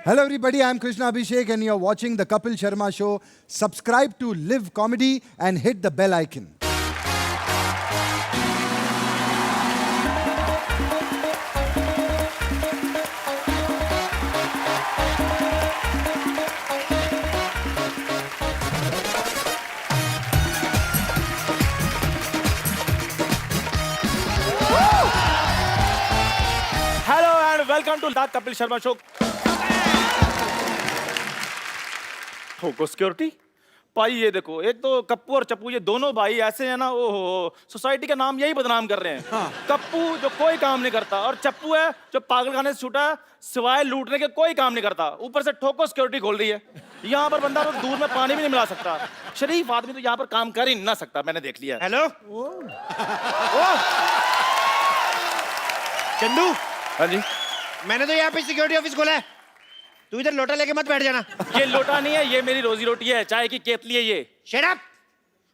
Hello everybody, I'm Krishna Abhishek and you're watching the Kapil Sharma Show. Subscribe to Live Comedy and hit the bell icon. Hello and welcome to the Kapil Sharma show. ठोको security भाई, ये देखो, एक तो कप्पू और चप्पू, ये दोनों भाई ऐसे हैं ना, ओहो, सोसाइटी का नाम यही बदनाम कर रहे हैं। हाँ। कप्पू जो कोई काम नहीं करता और चप्पू है जो पागलखाने से छूटा है, सिवाय लूटने के कोई काम नहीं करता, ऊपर से ठोको सिक्योरिटी खोल रही है। यहाँ पर बंदा तो दूध में पानी भी नहीं मिला सकता। शरीफ आदमी तो यहाँ पर काम कर ही ना सकता, मैंने देख लिया। हेलो चंदू। हाँ जी, मैंने तो यहाँ पे सिक्योरिटी ऑफिस खोला है, तू इधर लोटा लेके मत बैठ जाना। ये लोटा नहीं है, ये मेरी रोजी रोटी है, चाय की केतली है ये। Shut up.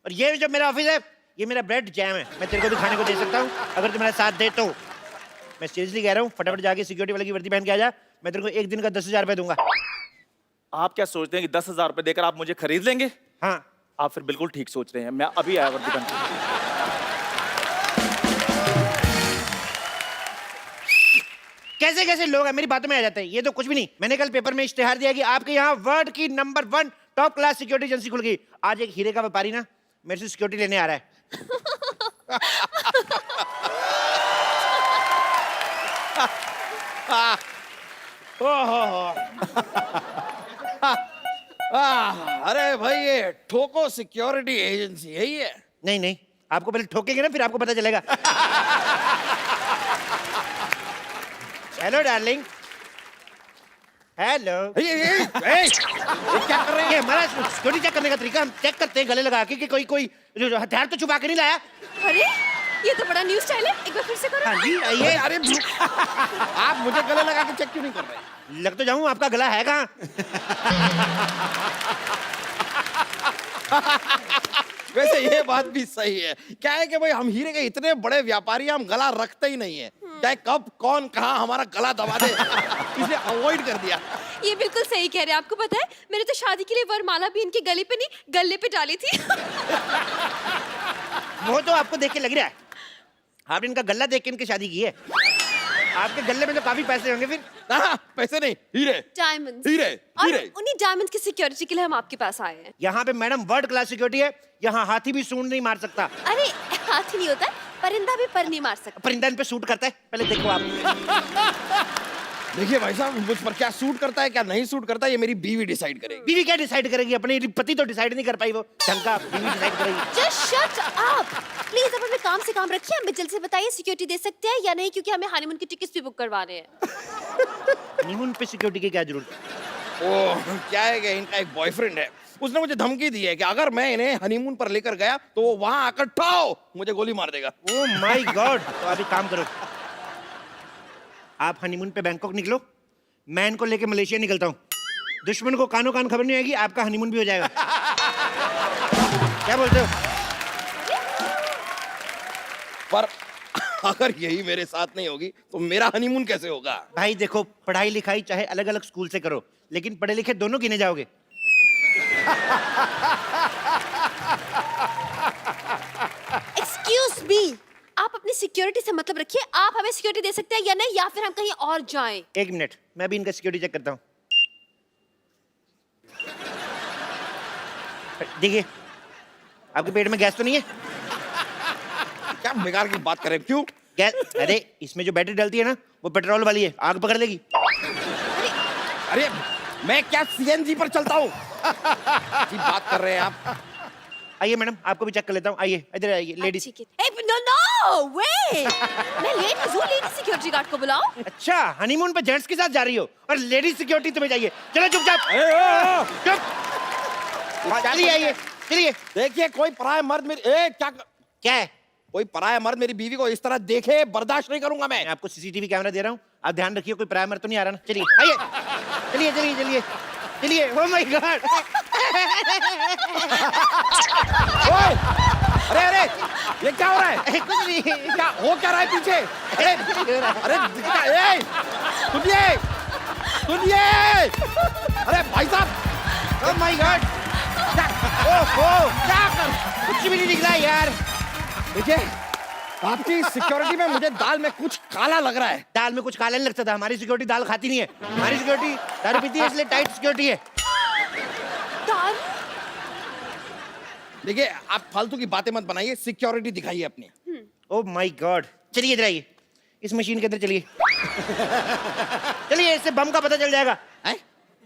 और ये जो मेरा ऑफिस है, ये मेरा ब्रेड जैम है, मैं तेरे को भी खाने को दे सकता हूँ अगर तू मेरा साथ दे तो। मैं सीरियसली कह रहा हूँ, फटाफट जाके सिक्योरिटी वाले की वर्दी पहन के आ जा, मैं तेरे को एक दिन का 10,000 रुपये दूंगा। आप क्या सोचते हैं कि 10,000 रुपए देकर आप मुझे खरीद लेंगे? हाँ, आप फिर बिल्कुल ठीक सोच रहे हैं। मैं अभी आया वर्दी पहन के। कैसे कैसे लोग हैं, मेरी बातों में आ जाते हैं। ये तो कुछ भी नहीं, मैंने कल पेपर में इश्तेहार दिया कि आपके यहाँ वर्ल्ड की number 1 top class security agency खुल गई। आज एक हीरे का व्यापारी ना मेरे से सिक्योरिटी लेने आ रहा है। अरे भाई, ये ठोको सिक्योरिटी एजेंसी है ये? नहीं नहीं, आपको पहले ठोकेंगे ना, फिर आपको पता चलेगा। Hello darling. हेलो। ये क्या कर रहे हैं? ये हमारा सिक्योरिटी चेक करने का तरीका, हम चेक करते हैं गले लगा के कि कोई हथियार तो छुपा के नहीं लाया। अरे ये तो बड़ा न्यू स्टाइल है, एक बार फिर से करो। हाँ जी, आइए। अरे आप मुझे गले लगा के चेक क्यों नहीं कर रहे? लग तो जाऊं, आपका गला है कहाँ? वैसे ये बात भी सही है। क्या है कि भाई, हम हीरे के इतने बड़े व्यापारी, हम गला रखते ही नहीं है। चाहे कब कौन कहाँ हमारा गला दबा दे, इसलिए अवॉइड कर दिया। ये बिल्कुल सही कह रहे हैं। आपको पता है, मैंने तो शादी के लिए वरमाला भी इनके गले पे नहीं, गले पे डाली थी। वो तो आपको देख के लग रहा है, आपने इनका गला देख के इनकी शादी की है। आपके गले में तो काफी पैसे होंगे फिर। पैसे नहीं, हीरे। डायमंड्स। हीरे, और हीरे। उन्हीं डायमंड्स की सिक्योरिटी के लिए हम आपके पास आए हैं। यहाँ पे मैडम वर्ल्ड क्लास सिक्योरिटी है, यहाँ हाथी भी सूंड नहीं मार सकता। अरे हाथी नहीं होता है, परिंदा भी पर नहीं मार सकता। परिंदा इन पे सूट करता है, पहले देखो आप। देखिए भाई साहब, मुझ पर क्या सूट करता है क्या नहीं सूट करता है, ये मेरी बीवी डिसाइड करेगी। बीवी क्या डिसाइड करेगी? अपने पति तो डिसाइड नहीं कर पाई, वो ढंग का बीवी डिसाइड करेगी। Just shut up please. अब अपने काम से काम रखिए, हमें जल्दी से बताइए सिक्योरिटी दे सकते हैं या नहीं, क्योंकि हमें हनीमून की टिकट्स भी बुक करवाने हैं। हनीमून पे सिक्योरिटी की क्या जरूरत है? ओ, क्या है कि इनका एक बॉयफ्रेंड है, उसने मुझे धमकी दी है कि अगर मैं इन्हें हनीमून पर लेकर गया तो वो वहां आकर ठाओ मुझे गोली मार देगा। Oh my God. तो अभी काम करो, आप हनीमून पे बैंकॉक निकलो, मैं इनको लेके मलेशिया निकलता हूँ। दुश्मन को कानो कान खबर नहीं आएगी, आपका हनीमून भी हो जाएगा। क्या बोलते हो? पर अगर यही मेरे साथ नहीं होगी तो मेरा हनीमून कैसे होगा? भाई देखो, पढ़ाई लिखाई चाहे अलग अलग स्कूल से करो, लेकिन पढ़े लिखे दोनों गिने जाओगे। एक्सक्यूज मी, आप अपनी सिक्योरिटी से मतलब रखिए। आप हमें सिक्योरिटी दे सकते हैं या नहीं, या फिर हम कहीं और जाएं। एक मिनट, मैं भी इनका सिक्योरिटी चेक करता हूँ। देखिए, आपके पेट में गैस तो नहीं है? क्या बेकार की बात करें? क्यों गैस? अरे इसमें जो बैटरी डलती है ना, वो पेट्रोल वाली है, आग पकड़ लेगी। अरे मैं क्या सीएनजी पर चलता हूँ? बात कर रहे हैं आप? आइए मैडम, आपको भी चेक कर लेता हूँ। आइए इधर आइए, लेडीज। ठीक है। नो नो वे, मैं लेडीज हूँ, लेडीज सिक्योरिटी गार्ड को बुलाओ। अच्छा, हनीमून पे जेंट्स के साथ जा रही हो और लेडीज सिक्योरिटी तुम्हें चाहिए? चलो चुपचाप, चुप। चलिए आइए, चलिए। देखिए, कोई पराया मर्द मेरी क्या है? कोई पराया मर्द मेरी बीवी को इस तरह देखे बर्दाश्त नहीं करूंगा मैं। मैं आपको सीसीटीवी कैमरा दे रहा हूँ, आप ध्यान रखिए कोई पराया मर्द तो नहीं आ रहा ना। चलिए आइए, चलिए चलिए चलिए चलिए। Oh my God. अरे अरे ये क्या हो रहा है? कुछ नहीं। क्या हो क्या रहा है पीछे? अरे अरे सुनिए, सुनिए। अरे भाई साहब, ओह माय गॉड, ओहो क्या कर, कुछ भी नहीं दिख रहा है यार। देखिए आपकी सिक्योरिटी में मुझे दाल में कुछ काला लग रहा है। दाल में कुछ काला नहीं लगता था, हमारी सिक्योरिटी दाल खाती नहीं है, हमारी सिक्योरिटी दारू पीती है, इसलिए टाइट सिक्योरिटी है। दारू? देखिए आप फालतू की बातें मत बनाइए, सिक्योरिटी दिखाइए अपनी। ओह माय गॉड, चलिए इधर आइए, इस मशीन के अंदर चलिए। चलिए, इससे बम का पता चल जाएगा। हैं?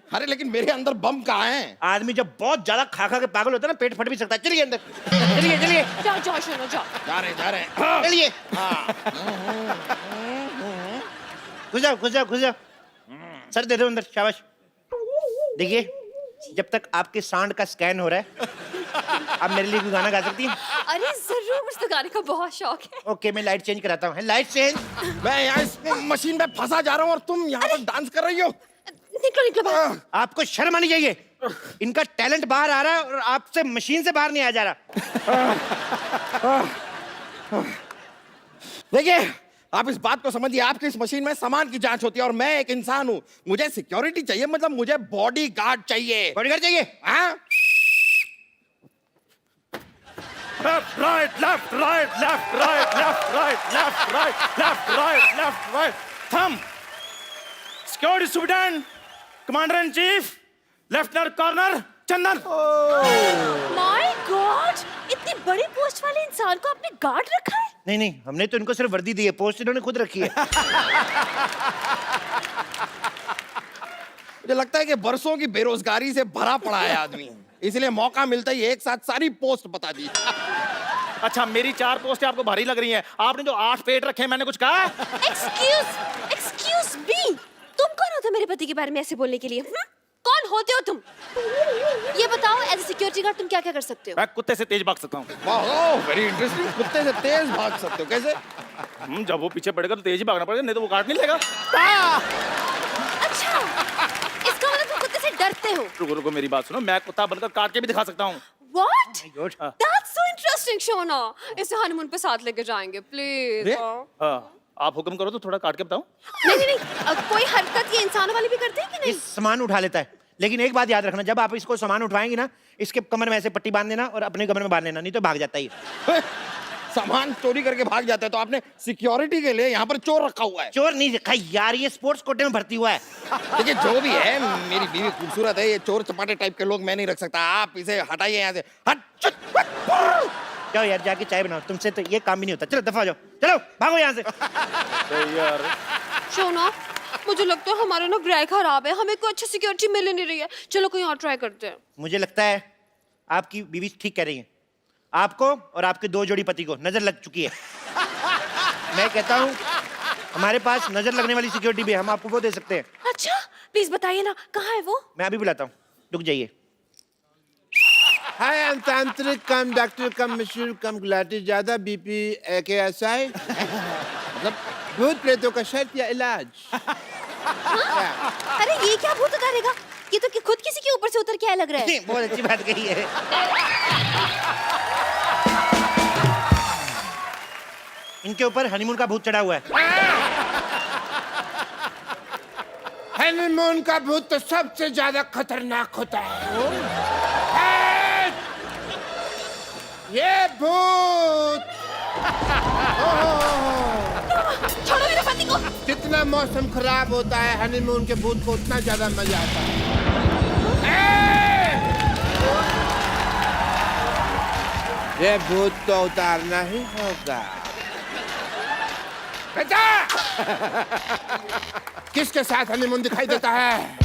अरे लेकिन मेरे अंदर बम कहाँ है? आदमी जब बहुत ज्यादा खा खा के पागल होता है ना, पेट फट भी सकता है। चलिए अंदर, चलिए चलिए, जाओ जाओ शोनो जाओ। जा रहे हैं। चलिए। घुस जाओ घुस जाओ घुस जाओ, सर दे दो अंदर, शाबाश। देखिए, जब तक आपके सांड का स्कैन हो रहा है, आप मेरे लिए कोई गाना गा सकती हैं? अरे जरूर, मुझे तो गाने का बहुत शौक है। ओके, मैं लाइट चेंज कराता हूँ। Light change. मैं यहाँ इस मशीन में फंसा जा रहा हूँ और तुम यहाँ पर डांस कर रही हो। निकलो निकलो बाहर। आपको शर्म आनी चाहिए, इनका टैलेंट बाहर आ रहा है और आपसे मशीन से बाहर नहीं आ जा रहा। देखिए आप इस बात को समझिए, आपकी इस मशीन में सामान की जांच होती है और मैं एक इंसान हूँ। मुझे सिक्योरिटी चाहिए, मतलब मुझे बॉडी गार्ड चाहिए। बॉडीगार्ड चाहिए? हाँ? Left, right, left, right, left, right, left, right, left, right, left, right, left, right. Thumb. Security Superintendent, Commander in Chief, Lieutenant Colonel Chandan. My God, इतनी बड़ी पोस्ट वाले इंसान को आपने गार्ड रखा है? नहीं नहीं, हमने तो इनको सिर्फ वर्दी दी है, पोस्ट इन्होंने खुद रखी है। मुझे लगता है कि बरसों की बेरोजगारी से भरा पड़ा है आदमी, इसलिए मौका मिलता ही एक साथ सारी पोस्ट बता दी। अच्छा, मेरी 4 पोस्टें आपको भारी लग रही हैं। आपने जो 8 पेट रखे हैं, मैंने कुछ कहा? एक्सक्यूज मी, तुम कौन होते हो मेरे पति के बारे में ऐसे बोलने के लिए? कौन होते हो तुम? ये बताओ, एज ए सिक्योरिटी गार्ड तुम क्या क्या कर सकते हो? मैं कुत्ते से तेज भाग सकता हूँ। वाह, वेरी इंटरेस्टिंग। कुत्ते से तेज भाग सकते हो, कैसे? जब वो पीछे पड़ेगा तो तेज ही भागना पड़ेगा, नहीं तो वो काट नहीं लेगा। अच्छा, इसका मतलब तुम कुत्ते से डरते हो? रुको रुको, मेरी बात सुनो, मैं कुत्ता बनकर काट के भी दिखा सकता हूँ। What? God. That's so interesting, Shona. इसे हनीमून पे साथ लेके जाएंगे, प्लीज। अरे? हाँ, आप हुक्म करो तो थोड़ा काट के बताऊं। नहीं नहीं नहीं, कोई हरकत ये इंसानों वाली भी करते हैं कि ये नहीं? सामान उठा लेता है, लेकिन एक बात याद रखना, जब आप इसको सामान उठाएंगे ना, इसके कमर में ऐसे पट्टी बांध देना और अपने कमर में बांध लेना, नहीं तो भाग जाता है ये। सामान चोरी करके भाग जाता है, तो आपने सिक्योरिटी के लिए यहाँ पर चोर रखा हुआ है। चोर नहीं रखा यार, ये स्पोर्ट्स कोटे में भर्ती हुआ है। देखिए जो भी है, मेरी बीवी खूबसूरत है, ये चोर चपाटे टाइप के लोग मैं नहीं रख सकता। आप इसे हटाइए यहाँ से। हट। जाओ यार, जाके चाय बनाओ, तुमसे तो ये काम भी नहीं होता। चलो दफा हो जाओ, चलो भागो यहाँ से। यार शोना, मुझे लगता है हमारा ना ग्रह खराब है, हमें कोई अच्छी सिक्योरिटी मिल ही नहीं रही है। चलो कहीं और ट्राई करते हैं। मुझे लगता है आपकी बीवी ठीक कह रही है, आपको और आपके 2 जोड़ी पति को नजर लग चुकी है। मैं कहता हूँ हमारे पास नजर लगने वाली सिक्योरिटी भी है, हम आपको वो दे सकते हैं। अच्छा, प्लीज बताइए ना, कहाँ है वो? मैं अभी बुलाता हूँ, रुक जाइए। हाय, I'm तांत्रिक कम डॉक्टर कम मशहूर कम गुलाटी ज्यादा बीपी AKSI मतलब भूत प्रेतों का शर्त या इलाज। अरे ये क्या भूत उतारेगा? ये तो खुद किसी के ऊपर से उतर के आया लग रहा है। बहुत अच्छी बात कही है। इनके ऊपर हनीमून का भूत चढ़ा हुआ है। हनीमून का भूत तो सबसे ज्यादा खतरनाक होता है। ये भूत छोड़ो मेरे पति को। जितना मौसम खराब होता है, हनीमून के भूत को उतना ज्यादा मजा आता है। ये भूत तो उतारना ही होगा। बेटा, किसके साथ हनीमून दिखाई देता है?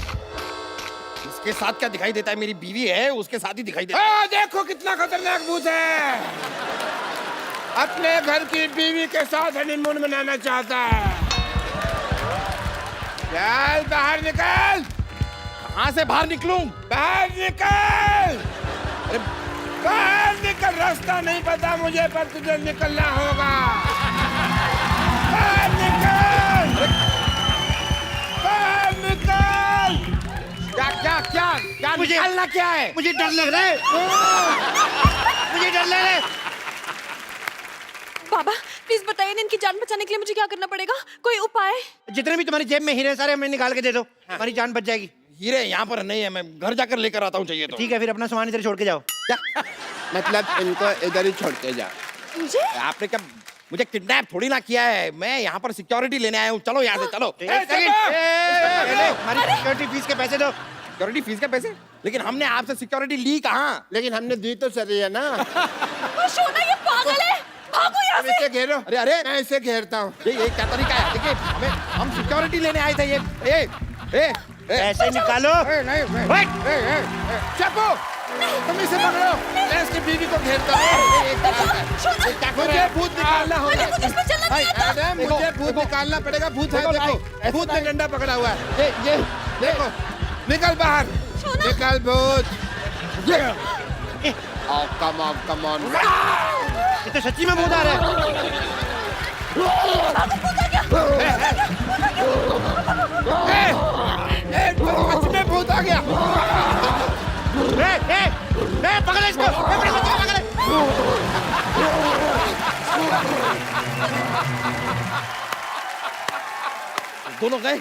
इसके साथ क्या दिखाई देता है? मेरी बीवी है, उसके साथ ही दिखाई देता है। देखो कितना खतरनाक भूत है। अपने घर की बीवी के साथ हनीमून मनाना चाहता है। चल बाहर निकल। कहाँ से बाहर निकलूं? बाहर निकल। अरे बाहर निकल, रास्ता नहीं पता मुझे, पर तुझे निकलना होगा। बाहर निकल, बाहर निकल। क्या क्या क्या क्या निकालना क्या है? मुझे डर लग रहा है, मुझे डर लग रहा है। बाबा, प्लीज बताइए ना, इनकी जान बचाने के लिए मुझे क्या करना पड़ेगा? कोई उपाय? जितने भी तुम्हारी जेब में हीरे सारे हमें निकाल के दे दो, हमारी जान बच जाएगी। हीरे यहाँ पर नहीं है, मैं घर जाकर लेकर आता हूँ चाहिए तो। ठीक है, फिर अपना सामान इधर छोड़ के जाओ। मतलब इनको इधर ही छोड़ के जा। मुझे? आपने क्या मुझे किडनैप थोड़ी ना किया है, मैं यहाँ पर सिक्योरिटी लेने आया हूँ। चलो यहाँ से चलो। एक सेकंड, हमारी सिक्योरिटी फीस के पैसे दो। सिक्योरिटी फीस के पैसे? लेकिन हमने आपसे सिक्योरिटी ली कहाँ? लेकिन हमने दी तो सही है ना। शोना ये पागल है, भागो यहाँ तुम इसे घेरो। अरे अरे मैं इसे घेरता हूँ। ये क्या तरीका है? देखिए हम सिक्योरिटी लेने आए थे। ये पैसे निकालो। चप्पू, तुम इसे पकड़ो, मैं इसकी बीवी को घेरता हूँ। मुझे भूत निकालना होगा। एडम, मुझे भूत निकालना पड़ेगा। भूत है, देखो भूत ने डंडा पकड़ा हुआ है। ये देखो, निकल बाहर, निकल भूत। Come on. ये तो सच्ची में भूत आ रहा है। सच में भूत आ गया। पकड़ो इसको, पकड़ो। दोनों गए।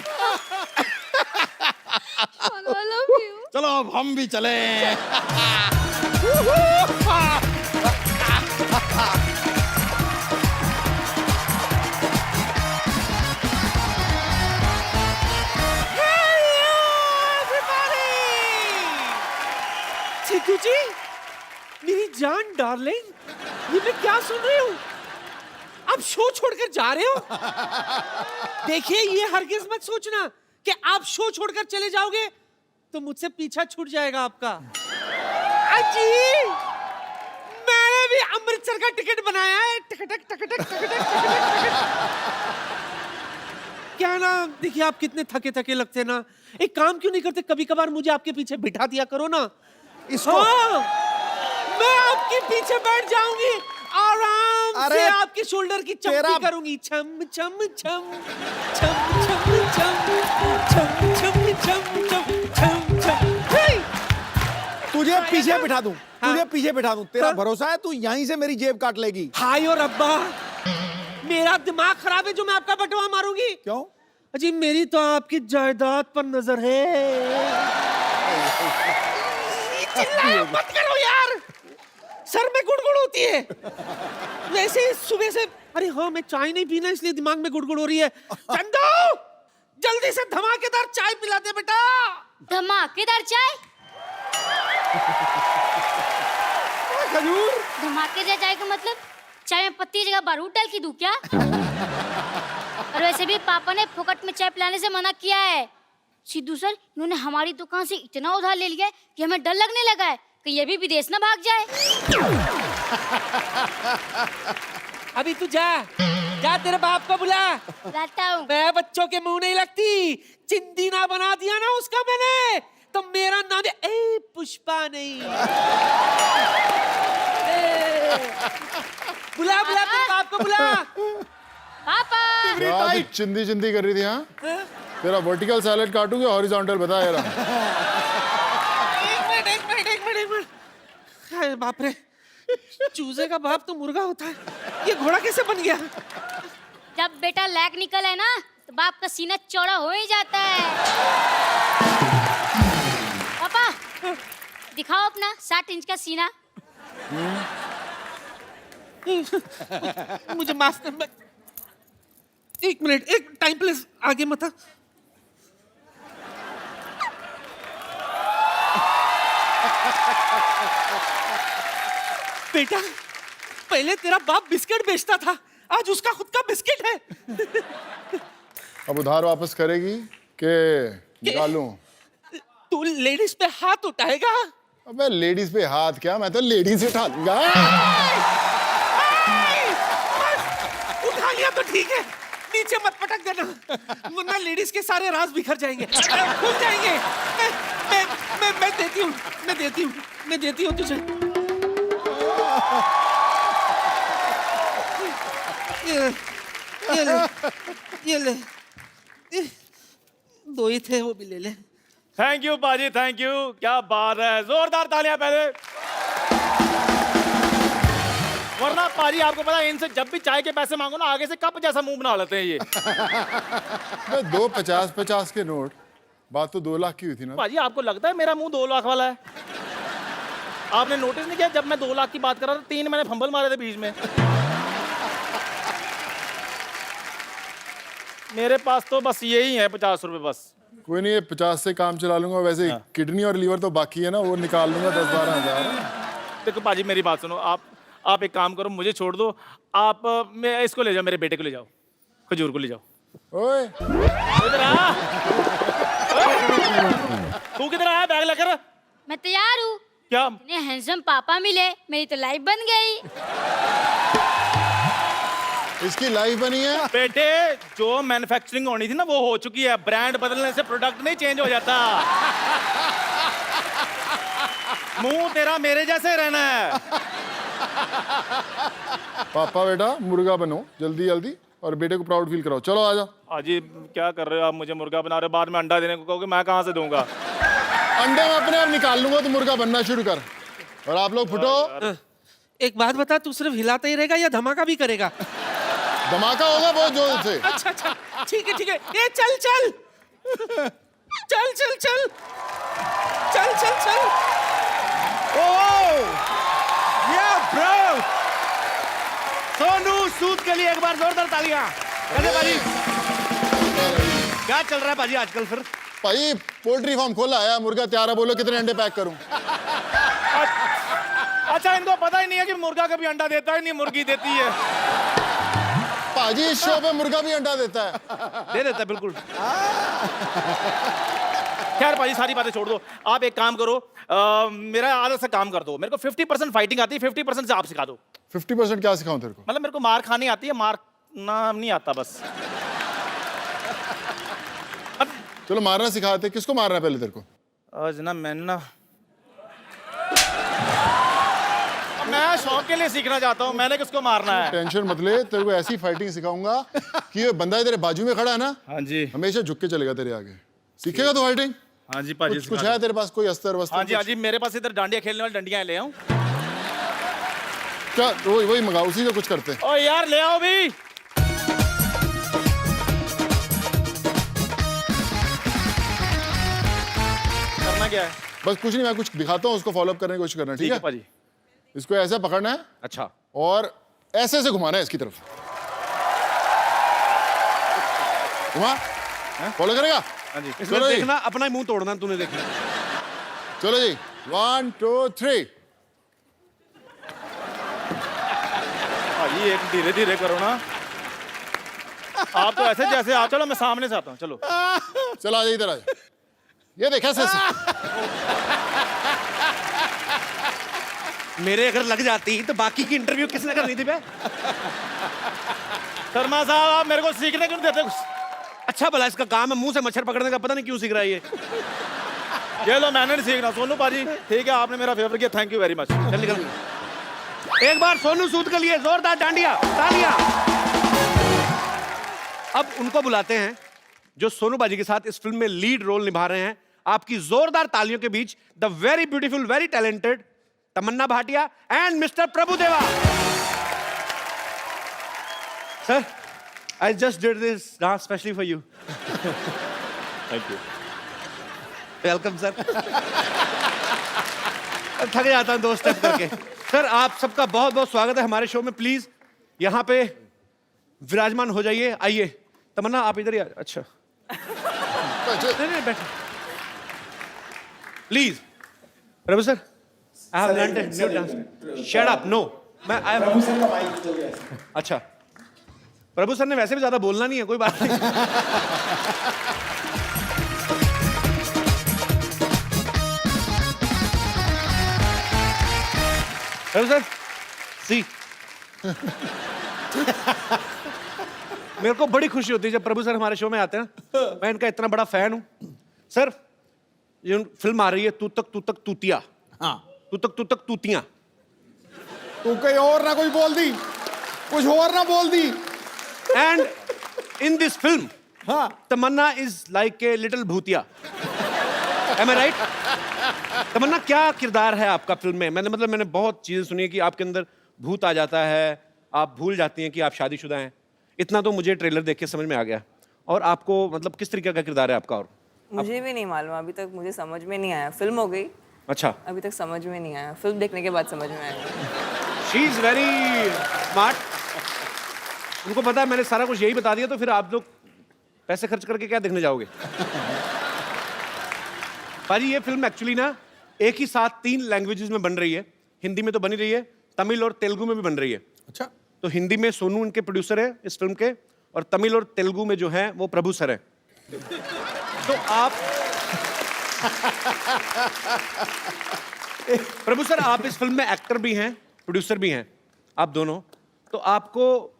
I love you. चलो अब हम भी चले। चिकू जी, मेरी जान डार्लिंग, ये मैं क्या सुन रही हूँ? आप शो छोड़कर जा रहे हो? देखिए, ये हरगिज मत सोचना कि आप शो छोड़कर चले जाओगे तो मुझसे पीछा छूट जाएगा आपका। अजी, मैंने भी अमृतसर का टिकट बनाया है। टक। क्या ना, देखिए आप कितने थके थके लगते ना, एक काम क्यों नहीं करते, कभी कभार मुझे आपके पीछे बिठा दिया करो ना। इसको हाँ, मैं आपके पीछे बैठ जाऊंगी, आराम से आपके शोल्डर की चम्पी करूंगी। छम छम छम छम छम छम छम छम छम छम छम। तुझे पीछे बिठा दूं, तुझे पीछे बिठा दूं, तेरा भरोसा है? तू यहीं से मेरी जेब काट लेगी। हाय और अब्बा, मेरा दिमाग खराब है जो मैं आपका बटवा मारूंगी। क्यों? अजी मेरी तो आपकी जायदाद पर नजर है। चिल्लाया मत करो यार, सर में गुड़गुड़ होती है। वैसे सुबह से, अरे हाँ मैं चाय नहीं पीना इसलिए दिमाग में गुड़गुड़ हो रही है। चंदू, जल्दी से धमाकेदार चाय पिला दे बेटा। धमाकेदार चाय? खजूर, धमाकेदार चाय का मतलब चाय में पत्ती जगह बारूद डाल के दूं क्या? और वैसे भी पापा ने फोकट में चाय पिलाने से मना किया है। सिद्धू सर, इन्होंने हमारी दुकान से इतना उधार ले लिया है कि हमें डर लगने लगा है कि ये भी विदेश ना भाग जाए। अभी तू जा तेरे बाप को बुला। लाता हूँ। मैं बच्चों के मुंह नहीं लगती, चिंदी ना बना दिया ना उसका मैंने, तो मेरा नाम ए पुष्पा नहीं। बुला तेरे बाप को बुला। पापा। यार चिंदी चिंदी कर रही थी। हाँ, तेरा वर्टिकल सैलेड काटूंगी, हॉरिजॉन्टल बता यार। एक मिनट। अरे बाप रे, चूजे का बाप तो मुर्गा होता है, ये घोड़ा कैसे बन गया? जब बेटा लैग निकल है ना तो बाप का सीना चौड़ा हो ही जाता है। पापा दिखाओ अपना 60 इंच का सीना। मुझे माफ कर, एक मिनट, एक टाइम प्लीज, आगे मत आ। बेटा, पहले तेरा बाप बिस्किट बेचता था, आज उसका खुद का बिस्किट है। अब उधार वापस करेगी के निकालूं? तू लेडीज पे हाथ उठाएगा? अबे लेडीज पे हाथ क्या, मैं तो लेडीज उठा दूंगा। उठा लिया तो ठीक है, नीचे मत पटक देना, वरना लेडीज के सारे राज बिखर जाएंगे, खुल जाएंगे। मैं देती हूँ तुझे। ये ले, दो ही थे, वो भी ले ले। थैंक यू बाजी, थैंक यू। क्या बात है, जोरदार तालियां पहले। वरना पाजी आपको पता है इनसे जब भी चाय के पैसे मांगो ना आगे से कप जैसा मुंह बना लेते हैं ये। मैं 2 50-50 के नोट, बात तो 2 लाख की हुई थी ना। पाजी आपको लगता है मेरा मुंह 2 लाख वाला है? आपने नोटिस नहीं किया जब मैं 2 लाख की बात कर रहा था 3 मैंने फंबल मारे थे बीच में। मेरे पास तो बस यही है 50 रुपए बस। कोई नहीं, ये 50 से काम चला लूंगा। वैसे किडनी और लीवर तो बाकी है ना, वो निकाल लूंगा 10-12 हजार। देखो पाजी मेरी बात सुनो, आप एक काम करो, मुझे छोड़ दो। आप मैं इसको ले जाओ, मेरे बेटे को ले जाओ, खजूर को ले जाओ। ओए इधर आ। तू किधर आया बैग लेकर? मैं तैयार हूँ। क्या? इतने हैंडसम पापा मिले, मेरी तो लाइफ बन गई। इसकी लाइफ बनी है। बेटे जो मैन्युफैक्चरिंग होनी थी ना वो हो चुकी है, ब्रांड बदलने से प्रोडक्ट नहीं चेंज हो जाता। मुंह तेरा मेरे जैसे रहना है। पापा बेटा मुर्गा बनो जल्दी जल्दी और बेटे को प्राउड फील कराओ। चलो आ जाओ। अजी क्या कर रहे हो आप? मुझे मुर्गा बना रहे हो, बाद में अंडा देने को कहोगे, मैं कहाँ से दूंगा? अंडे में अपने आप निकाल लूंगा, तो मुर्गा बनना शुरू कर। और आप लोग फुटो। एक बात बता, तू सिर्फ हिलाता ही रहेगा या धमाका भी करेगा? धमाका होगा बहुत जोर से। अच्छा अच्छा, ठीक है ठीक है। ये चल चल चल चल चल चल चल चल। ओह या ब्रो, सोनू सूद के लिए एक बार जोरदार तालियां। कैसे पाजी, क्या चल रहा है पाजी आजकल? फिर भाई पोल्ट्री फार्म खोला है, मुर्गा तैयार है, बोलो कितने अंडे पैक करूं? अच्छा इनको पता ही नहीं है कि मुर्गा कभी अंडा देता है, नहीं मुर्गी देती है। पाजी इस शो पे मुर्गा भी अंडा देता है। दे देता है बिल्कुल। खैर पाजी सारी बातें छोड़ दो, आप एक काम करो, मेरा आधा सा काम कर दो। मेरे को 50% फाइटिंग आती है, 50% से आप सिखा दो। 50% क्या सिखाऊं तेरे को? मतलब मेरे को मार खानी आती है, मारना नहीं आता बस। चलो मारना सिखाते। किसको मारना है पहले तेरे को? आज ना मैंने ना, मैं शौक के लिए सीखना चाहता हूँ, मैंने किसको मारना है? टेंशन मत ले, तेरे को ऐसी फाइटिंग सिखाऊंगा कि ये बंदा तेरे बाजू में खड़ा है ना, हाँ जी, हमेशा झुक के चलेगा तेरे आगे। सीखेगा तो फाइटिंग? हाँ जी पाजी। कुछ है तेरे पास कोई अस्तर वस्तर? हाँ जी हाँ जी, मेरे पास इधर डांडिया खेलने वाली डंडियां ले आऊं क्या? वही मंगाओ, उसी से कुछ करते हैं। ओ यार ले आओ भी। करना क्या है? बस कुछ नहीं, मैं कुछ दिखाता हूँ, उसको फॉलो अप करने की कोशिश करना। ठीक है पाजी। इसको ऐसे पकड़ना है। अच्छा। और ऐसे से घुमाना है इसकी तरफ। घुमा, फॉलो करेगा? हाँ जी। इसमें चलो जी। देखना अपना ही मुंह तोड़ना तूने, देखना। चलो जी 1 2 3। भाई एक धीरे धीरे करो ना, आप तो ऐसे जैसे आप। चलो मैं सामने से आता हूँ, चलो चलो आ जाइए इधर, आ जाइए। ये देखा ऐसे। मेरे अगर लग जाती तो बाकी की इंटरव्यू किसने करनी थी बे? शर्मा साहब आप मेरे को सीखने क्यों देते? अच्छा भला इसका काम है मुंह से मच्छर पकड़ने का, पता नहीं क्यों सीख रहा है ये। ये लो मैंने नहीं सीखना। सोनू पाजी ठीक है, आपने मेरा फेवर किया, थैंक यू वेरी मच। चल निकल। एक बार सोनू सूद के लिए जोरदार डांडिया तालियां। अब उनको बुलाते हैं जो सोनू बाजी के साथ इस फिल्म में लीड रोल निभा रहे हैं। आपकी जोरदार तालियों के बीच the very beautiful, very talented Tamannaah Bhatia and mister Prabhudeva. Sir, I just did this dance specially for you. Thank you. Welcome sir. थक जाता हूं 2 स्टेप करके। सर आप सबका बहुत बहुत स्वागत है हमारे शो में। प्लीज यहाँ पे विराजमान हो जाइए। आइए तमन्ना आप इधर ही अच्छा नहीं बैठो please. Prabhu sir I have learned a new dance. Shut up no. मैं प्रभु सर का माइक चल गया। अच्छा प्रभु सर ने वैसे भी ज्यादा बोलना नहीं है, कोई बात नहीं। प्रभु सर सी मेरे को बड़ी खुशी होती है जब प्रभु सर हमारे शो में आते हैं। मैं इनका इतना बड़ा फैन हूं। सर ये फिल्म आ रही है तू तक तूतिया। हाँ तू तक तूतियां। तू कहीं और ना कोई बोल दी, कुछ और ना बोल दी। एंड इन दिस फिल्म हाँ तमन्ना इज लाइक ए लिटिल भूतिया। Am I right? तमन्ना क्या किरदार है आपका फिल्म में? मैंने बहुत चीजें सुनी है कि आपके अंदर भूत आ जाता है, आप भूल जाती हैं कि आप शादीशुदा हैं। इतना तो मुझे ट्रेलर देख के समझ में आ गया। और आपको मतलब किस तरीके का किरदार है आपका? और मुझे भी नहीं मालूम, अभी तक मुझे समझ में नहीं आया। फिल्म हो गई, अच्छा, अभी तक समझ में नहीं आया, फिल्म देखने के बाद समझ में आया। She is very smart. उनको पता है मैंने सारा कुछ यही बता दिया, तो फिर आप लोग पैसे खर्च करके क्या देखने जाओगे? पाजी ये फिल्म एक्चुअली ना एक ही साथ 3 लैंग्वेजेस में बन रही है। हिंदी में तो बनी रही है, तमिल और तेलुगु में भी बन रही है। अच्छा, तो हिंदी में सोनू इनके प्रोड्यूसर है इस फिल्म के, और तमिल और तेलुगु में जो है वो प्रभु सर है। तो आप प्रभु सर, आप इस फिल्म में एक्टर भी हैं, प्रोड्यूसर भी हैं, आप दोनों। तो आपको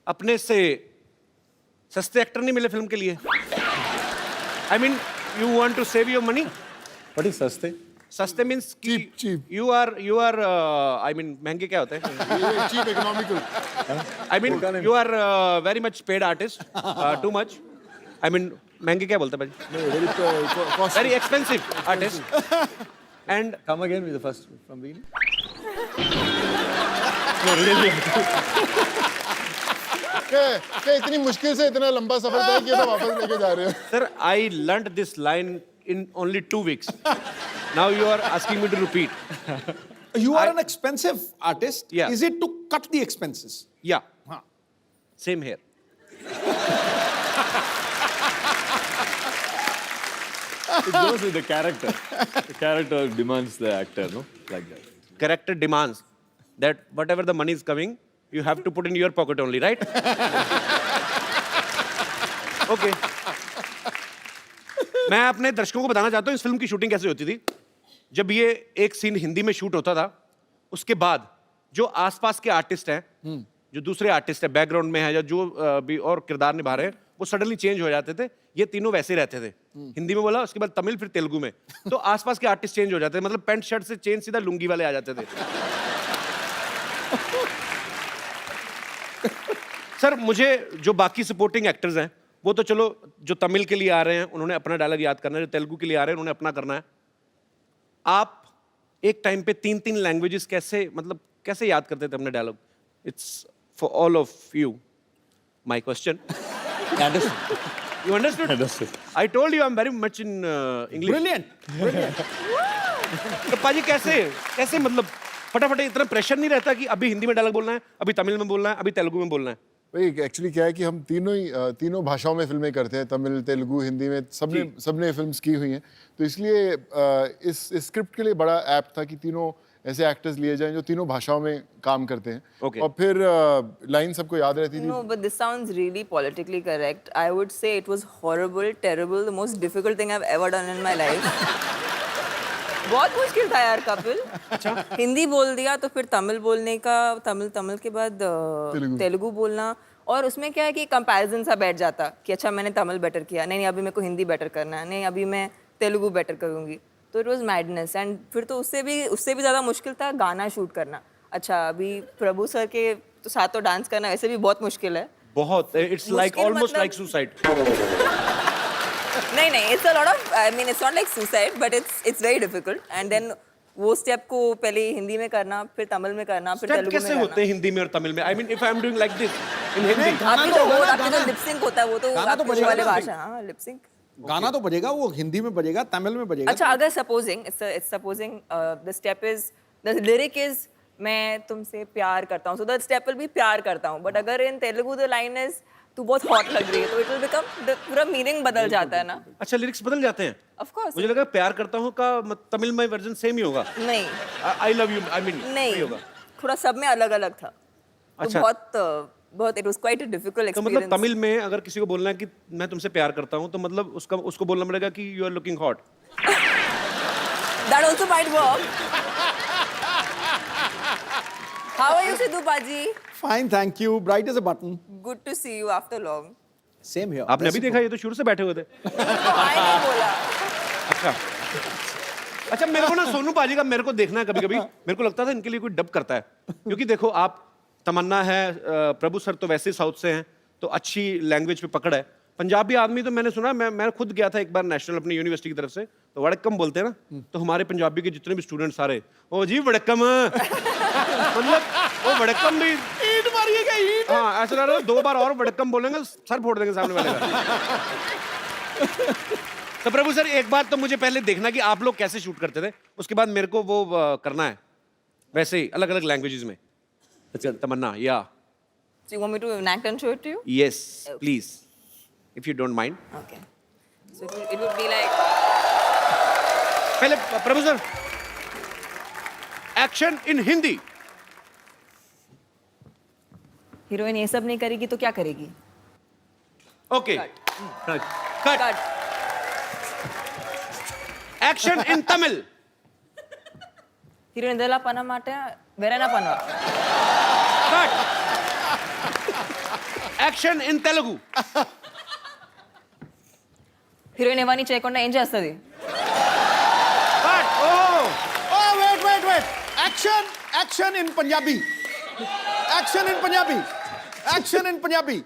अपने से सस्ते एक्टर नहीं मिले फिल्म के लिए? I mean you want to save your money. What is सस्ते? सस्ते means Cheap. You are I mean महंगे क्या होते हैं? Cheap economical. I mean you are very much paid artist, too much. I mean महंगे क्या बोलते हैं भाई? Very expensive artist. And come again with the first from beginning. क्या इतनी मुश्किल से इतना लंबा सफर तय किया तो वापस लेके जा रहे हो? sir, I learnt this line in only 2 weeks. Now you are asking me to repeat. You are an expensive artist. Yeah. Is it to cut the expenses? Yeah. Huh. Same here. It goes with the character. The character demands the actor, no? Like that. Character demands that whatever the money is coming, you have to put in your pocket only, right? Okay. मैं अपने दर्शकों को बताना चाहता हूँ इस film की shooting कैसे होती थी। जब ये एक सीन हिंदी में शूट होता था, उसके बाद जो आसपास के आर्टिस्ट हैं, जो दूसरे आर्टिस्ट हैं, बैकग्राउंड में है या जो भी और किरदार निभा रहे हैं, वो सडनली चेंज हो जाते थे। ये तीनों वैसे रहते थे। हिंदी में बोला, उसके बाद तमिल, फिर तेलुगु में। तो आसपास के आर्टिस्ट चेंज हो जाते थे, मतलब पैंट शर्ट से चेंज सीधा लुंगी वाले आ जाते थे। सर, मुझे जो बाकी सपोर्टिंग एक्टर्स हैं, वो तो चलो, जो तमिल के लिए आ रहे हैं उन्होंने अपना डायलॉग याद करना है, जो तेलुगु के लिए आ रहे हैं उन्होंने अपना करना है। आप एक टाइम पे 3-3 लैंग्वेजेस कैसे, मतलब कैसे याद करते थे अपने dialogue? It's for all of you my question. You understood? Understood. I told you I'm very much in English. Brilliant. तो पाजी कैसे मतलब फटाफट, इतना प्रेशर नहीं रहता कि अभी हिंदी में डायलॉग बोलना है, अभी तमिल में बोलना है, अभी तेलुगु में बोलना है? भाई एक्चुअली क्या है कि हम तीनों भाषाओं में फिल्में करते हैं, तमिल, तेलुगु, हिंदी में सबने फिल्म्स की हुई हैं। तो इसलिए इस स्क्रिप्ट के लिए बड़ा ऐप्ट था कि तीनों ऐसे एक्टर्स लिए जाएं जो तीनों भाषाओं में काम करते हैं। Okay. और फिर लाइन सबको याद रहती थी। No, but this sounds really politically correct. I would say it was horrible, terrible, the most difficult thing I've ever done in my life. बहुत मुश्किल था यार कपिल। अच्छा, हिंदी बोल दिया तो फिर तमिल बोलने का, तमिल के बाद तेलुगु बोलना, और उसमें क्या है कि कंपैरिजन सा बैठ जाता कि अच्छा मैंने तमिल बेटर किया, नहीं अभी मेरे को हिंदी बेटर करना है, नहीं अभी मैं तेलुगु बेटर करूँगी। तो इट वाज मैडनेस। एंड फिर तो उससे भी ज़्यादा मुश्किल था गाना शूट करना। अच्छा, अभी प्रभु सर के तो साथ तो डांस करना वैसे भी बहुत मुश्किल है। बहुत, it's like almost like suicide. नहीं, it's a lot of, I mean it's not like suicide, but it's very difficult. And then वो स्टेप को पहले हिंदी में करना, फिर तमिल में करना, फिर तेलुगु में कैसे होते हैं हिंदी में और तमिल में? I mean if I am doing like this in Hindi, आपकी जो लिप सिंक होता है वो तो आपकी वाले भाषा, हाँ लिप सिंक। गाना तो बजेगा, वो हिंदी में बजेगा, तमिल में बजेगा। अच्छा, अगर supposing the step is, the lyric is मैं तुमसे प्यार करता हूँ, so the step will be प्यार करता हूँ। बट अगर इन तेलुगु द लाइन इज तू बहुत हॉट लग रही है, तो इट विल बिकम, पूरा मीनिंग बदल जाता है ना। अच्छा, लिरिक्स बदल जाते हैं? Of course. मुझे लगा प्यार करता हूँ का तमिल में वर्जन सेम ही होगा। नहीं, I love you, I mean नहीं होगा, थोड़ा सब में अलग अलग था। अच्छा, तो बहुत it was quite a difficult तो एक्सपीरियंस। मतलब तमिल में अगर किसी को बोलना है कि मैं तुमसे प्यार करता हूँ, तो मतलब उसको बोलना पड़ेगा कि you are looking hot. That also might work. How are you Sidhu पाजी? Fine, thank you, bright as a button. Good to see you after long. Same here. आपने अभी देखा? ये तो शुरू से बैठे हुए थे। आई नहीं बोला। अच्छा, मेरे को ना सोनू पाजी का मेरे को देखना है कभी-कभी। मेरे को लगता था इनके लिए कोई डब करता है, क्योंकि देखो आप, तमन्ना है, प्रभु सर तो वैसे साउथ से हैं, तो अच्छी लैंग्वेज पे पकड़ है। पंजाबी आदमी तो मैंने सुना, मैं खुद गया था एक बार नेशनल अपनी यूनिवर्सिटी की तरफ से, तो वड़क्कम बोलते हैं ना, तो हमारे पंजाबी के जितने भी स्टूडेंट सारे, ओ जी वड़क्कम मतलब वो वड़क्कम भी ईंट मारिएगा ईंट। हाँ ऐसा लग रहा है 2 बार और वड़क्कम बोलेंगे सर फोड़ देंगे सामने वाले का। तो प्रभु सर एक बात तो मुझे पहले देखना कि आप लोग कैसे शूट करते थे, उसके बाद मेरे को वो करना है वैसे ही अलग अलग लैंग्वेजेस में। अच्छा तमन्ना या So you want me to enact and show it to you? Yes please if you don't mind. Okay. So it would be like, पहले Prabhu sir action in Hindi. Heroine ये सब नहीं करेगी तो क्या करेगी? Okay cut. Action in Tamil. Heroine ಇದೆಲ್ಲ ಪನ ಮಾಟ ಬೇರೆನ ಪನ. Cut. Action in Telugu. Heroine ఇవన్నీ చేయకుండా ఏం చేస్తుంది? Cut. Oh wait action in Punjabi, action in Punjabi.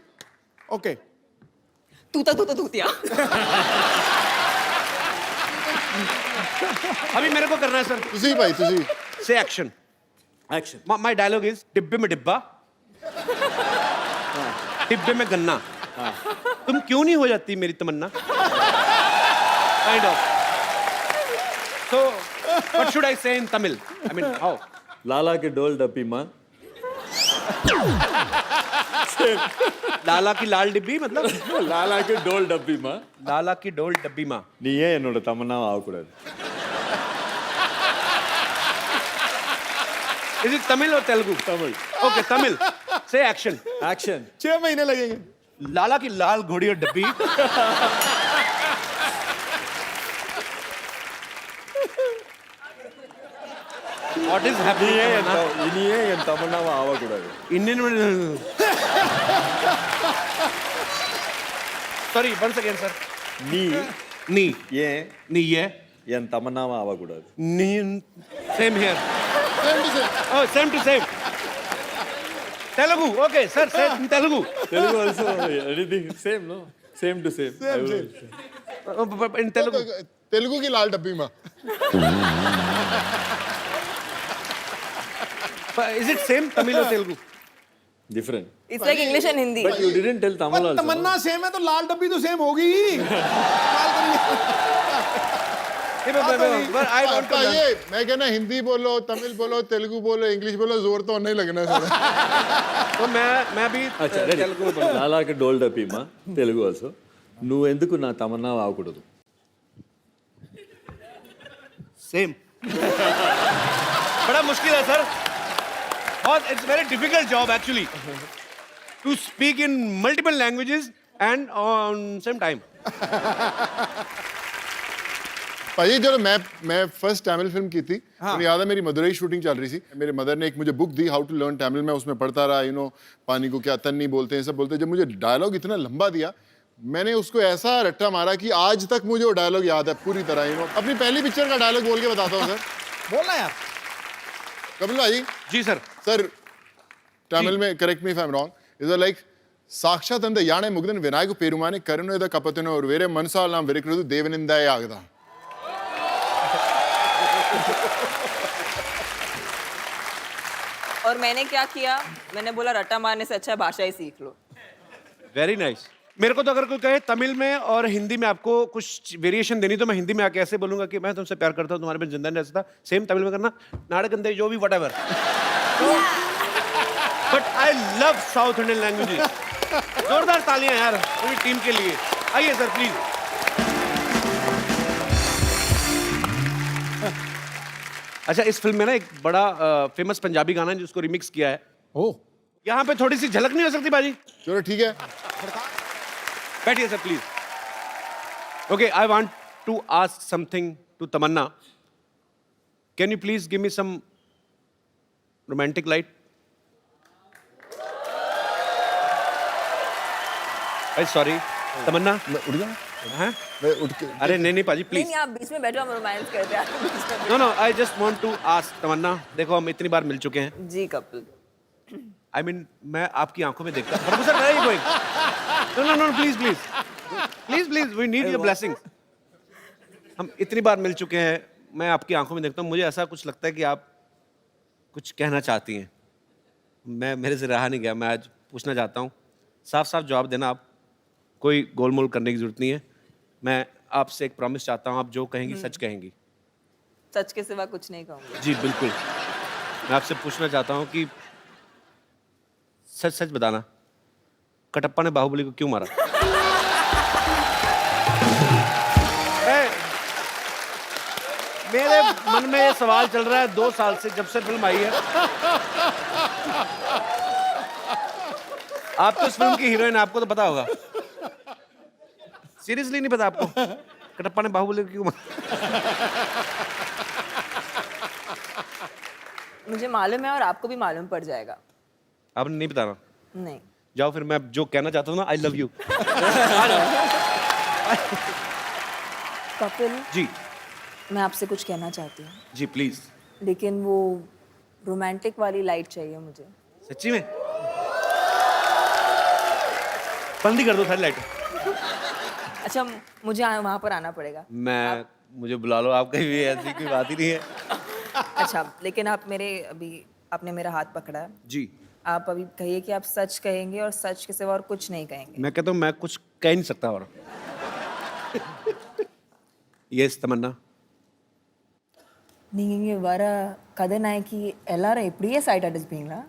Okay तूता तूतिया. अभी मेरे को करना है सर। तुसी भाई तुसी से एक्शन। माय डायलॉग इज डिब्बे में डिब्बा, डिब्बे में गन्ना, तुम क्यों नहीं हो जाती मेरी तमन्ना, kind of. So what should I say in Tamil? I mean how? लाला के डोल डब्बी माँ। लाला की लाल डिब्बी मतलब लाला के डोल डब्बी माँ। लाला की डोल डब्बी माँ। நீயே என்னோட தமன்னாவை ஆகக்கூடாது। इज इट तमिल और तेलुगु? तमिल। ओके तमिल से एक्शन। एक्शन। 6 महीने लगेंगे। लाला की लाल घोड़ी और डब्बी। What is happening? இனியே என் தமன்னாவை ஆகக்கூடாது। Indian sorry once again sir. நீ नी ஏன் नी ये என் தமன்னாவை ஆகக்கூடாது। नी same here. Oh same to same. Telugu okay sir same Telugu. Telugu also anything same no same to same। In Telugu Telugu की लाल डब्बी माँ। इज इट सेम तमिल और Telugu? different। It's like English and Hindi. But you didn't tell Tamil also। Tamannaah same है तो लाल डब्बी तो same होगी। But I want to ये मैं कहना हिंदी बोलो, तमिल बोलो, तेलुगु बोलो, इंग्लिश बोलो, जोर तो नहीं लगना सर। तो मैं भी अच्छा ready। तेलुगु बोलूँ। लाला के डोल डब्बी माँ తెలుగు also। నువ్వు ఎందుకు నా తమన్నాவை ఆగకూడదు? सेम। बड़ा मुश्किल है सर, और it's very difficult job actually to speak in multiple languages and on same time. भाई जब मैं फर्स्ट तमिल फिल्म की थी, मुझे याद है मेरी मदुरई शूटिंग चल रही थी। मेरे मदर ने एक मुझे बुक दी, हाउ टू लर्न तमिल। मैं उसमें पढ़ता रहा, पानी को क्या तन्नी बोलते हैं, सब बोलते हैं। जब मुझे डायलॉग इतना लंबा दिया, मैंने उसको ऐसा रट्टा मारा कि आज तक मुझे वो डायलॉग याद है पूरी तरह। अपनी पहली पिक्चर का डायलॉग बोल के बताता हूँ सर। बोलना यार। कपिल भाई। जी सर। सर तमिल में correct me if I am wrong, is like साक्षात अंद याने मुग्धन विनायक पेरुमाने करुणेद कपतनो और वेरे मनसाल नाम वेरिकृतु देवनिंदाय आगदा। और मैंने क्या किया, मैंने बोला रट्टा मारने से अच्छा भाषा ही सीख लो। Very nice. मेरे को तो अगर कोई कहे तमिल में और हिंदी में आपको कुछ वेरिएशन देनी, तो मैं हिंदी में आके ऐसे बोलूंगा कि मैं तुमसे प्यार करता हूँ, तुम्हारे में जिंदा नहीं रह सकता। सेम तमिल में करना, नाड़कंदे जो भी whatever. But I love south Indian languages. जोरदार तालियां यार पूरी टीम के लिए। आइए सर प्लीज। अच्छा इस फिल्म में ना एक बड़ा फेमस पंजाबी गाना है जिसको रिमिक्स किया है। ओ यहाँ पे थोड़ी सी झलक नहीं हो सकती बाजी? चलो ठीक है, बैठिए sir please. Okay I want to ask something to Tamannaah. Can you please give me some romantic light? Sorry Tamannaah उठ जा। हैं? मैं उठ के अरे नहीं पाजी प्लीज। नहीं आप बीच में बैठो, हम रोमांस करते हैं। No I just want to ask Tamannaah, देखो हम इतनी बार मिल चुके हैं। जी कपिल। I mean, मैं आपकी आंखों में देखता हूँ। Sir no please please please please we need your blessings. हम इतनी बार मिल चुके हैं, मैं आपकी आंखों में देखता हूँ, मुझे ऐसा कुछ लगता है कि आप कुछ कहना चाहती हैं। मैं मेरे से रहा नहीं गया, मैं आज पूछना चाहता हूँ, साफ साफ जवाब देना आप, कोई गोलमोल करने की जरूरत नहीं है। मैं आपसे एक प्रॉमिस चाहता हूँ, आप जो कहेंगी सच कहेंगी। सच के सिवा कुछ नहीं कहूंगी। जी बिल्कुल। मैं आपसे पूछना चाहता हूँ कि सच सच बताना, कटप्पा ने बाहुबली को क्यों मारा? मेरे मन में ये सवाल चल रहा है 2 साल से, जब से फिल्म आई है। आप तो इस फिल्म की हीरोइन, आपको तो पता होगा। सीरियसली नहीं पता आपको कटप्पा ने बाहुबली को क्यों मारा? मुझे मालूम है और आपको भी मालूम पड़ जाएगा। आपने नहीं बताना? नहीं। जाओ फिर, मैं जो कहना चाहता हूँ ना, I love you. Kapil ji मैं आपसे कुछ कहना चाहती हूँ, जी प्लीज। लेकिन वो रोमांटिक वाली लाइट चाहिए मुझे। सच्ची में? बंद ही कर दो सारी लाइट। अच्छा मुझे वहाँ पर आना पड़ेगा। मुझे बुला लो, आप कहीं भी, ऐसी कोई बात ही नहीं है। अच्छा लेकिन आपने मेरा हाथ पकड़ा है। जी आप अभी कहिए कि आप सच कहेंगे और सच के सिवा और कुछ नहीं कहेंगे। मैं कहता हूँ मैं कुछ कह नहीं सकता और। यस तमन्ना। நீங்க வர கதைநாயகி எல்லாரும் இப்படியே சைட் அடிச்சுப்பீங்களா?